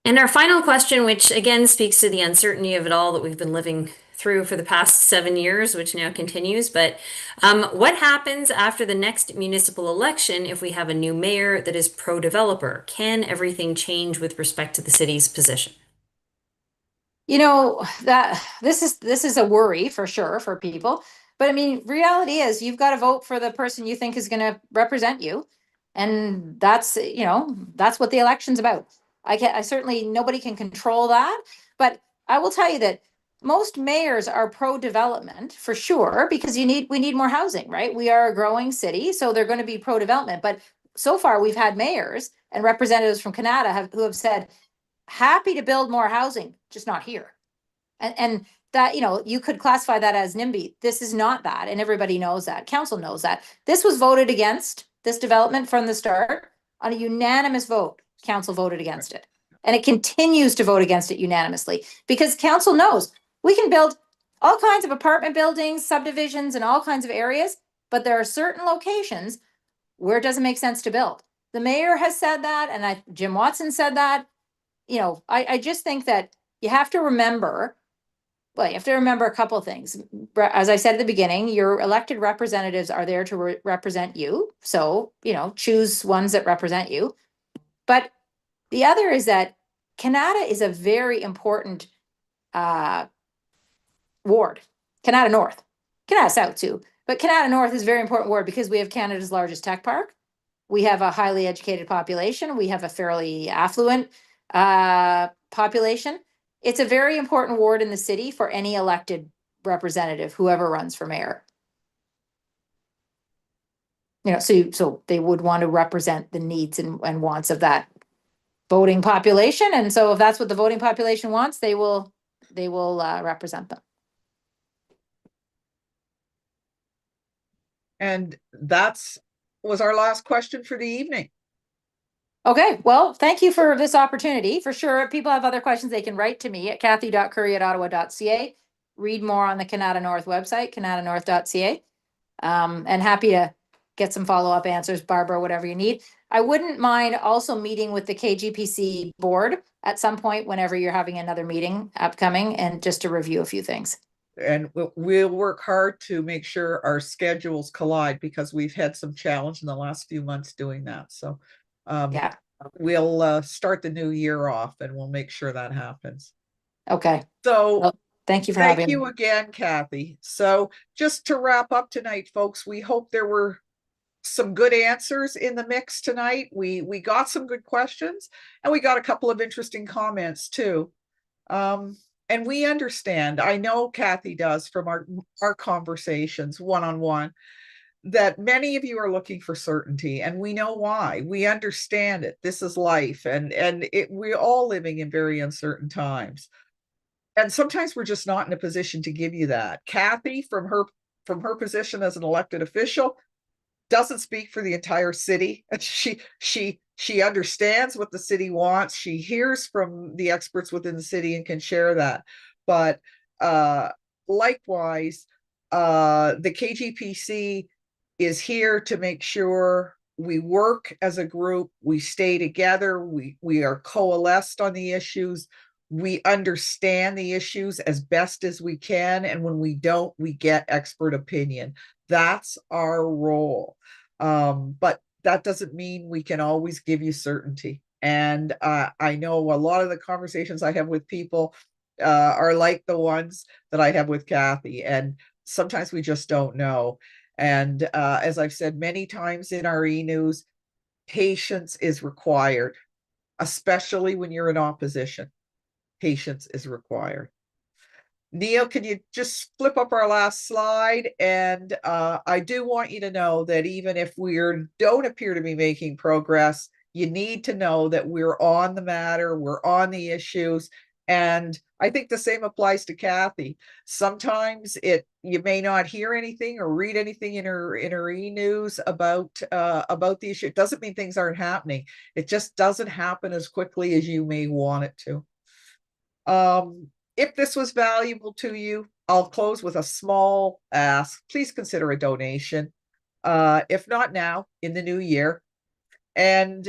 And our final question, which again speaks to the uncertainty of it all that we've been living through for the past 7 years, which now continues. But what happens after the next municipal election if we have a new mayor that is pro-developer? Can everything change with respect to the city's position? You know, that this is a worry for sure for people. But I mean, reality is you've got to vote for the person you think is going to represent you. And that's, you know, that's what the election's about. I certainly, nobody can control that, but I will tell you that most mayors are pro-development for sure, because we need more housing, right? We are a growing city, so they're going to be pro-development. But so far we've had mayors and representatives from Kanata who have said, happy to build more housing, just not here. And that, you know, you could classify that as NIMBY. This is not that, and everybody knows that. Council knows that. This was voted against, this development from the start, on a unanimous vote. Council voted against it. And it continues to vote against it unanimously because council knows we can build all kinds of apartment buildings, subdivisions, and all kinds of areas, but there are certain locations where it doesn't make sense to build. The mayor has said that, and Jim Watson said that. You know, I just think that you have to remember, well, you have to remember a couple of things. As I said at the beginning, your elected representatives are there to represent you. So, you know, choose ones that represent you. But the other is that Kanata is a very important ward. Kanata North, Kanata South too, but Kanata North is a very important ward because we have Canada's largest tech park. We have a highly educated population. We have a fairly affluent population. It's a very important ward in the city for any elected representative, whoever runs for mayor. You know, so they would want to represent the needs and wants of that voting population. And so if that's what the voting population wants, they will represent them. And that's was our last question for the evening. Okay, well, thank you for this opportunity. For sure, if people have other questions, they can write to me at kathy.curry@ottawa.ca. Read more on the Kanata North website, kanatanorth.ca. And happy to get some follow-up answers, Barbara, whatever you need. I wouldn't mind also meeting with the KGPC board at some point whenever you're having another meeting upcoming, and just to review a few things. And we'll work hard to make sure our schedules collide because we've had some challenge in the last few months doing that. So Yeah, we'll start the new year off and we'll make sure that happens. okay. So Well, thank you for having thank you me. again, Kathy. So just to wrap up tonight, folks, we hope there were some good answers in the mix tonight. We got some good questions, and we got a couple of interesting comments too. And we understand, I know Kathy does from our conversations one-on-one, that many of you are looking for certainty, and we know why. We understand it. This is life, and we're all living in very uncertain times. And sometimes we're just not in a position to give you that. Kathy, from her position as an elected official, doesn't speak for the entire city. She understands what the city wants. She hears from the experts within the city and can share that. But likewise, the KGPC is here to make sure we work as a group, we stay together, we are coalesced on the issues, we understand the issues as best as we can, and when we don't, we get expert opinion. That's our role. But that doesn't mean we can always give you certainty. And I know a lot of the conversations I have with people are like the ones that I have with Kathy, and sometimes we just don't know. And as I've said many times in our e-news, patience is required, especially when you're in opposition. Patience is required. Neil, can you just flip up our last slide? And I do want you to know that even if we don't appear to be making progress, you need to know that we're on the matter, we're on the issues. And I think the same applies to Kathy. Sometimes you may not hear anything or read anything in her e-news about the issue. It doesn't mean things aren't happening. It just doesn't happen as quickly as you may want it to. If this was valuable to you, I'll close with a small ask. Please consider a donation. If not now, in the new year. And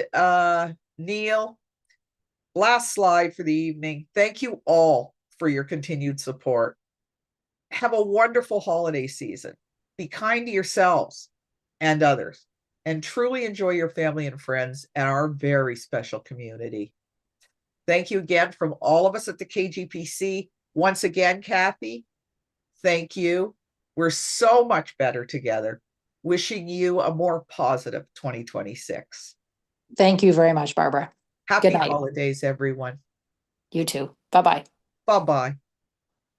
Neil, last slide for the evening. Thank you all for your continued support. Have a wonderful holiday season. Be kind to yourselves and others, and truly enjoy your family and friends and our very special community. Thank you again from all of us at the KGPC. Once again, Kathy, thank you. We're so much better together. Wishing you a more positive 2026. Thank you very much, Barbara. Happy Good night. holidays, everyone. You too. Bye-bye. Bye-bye.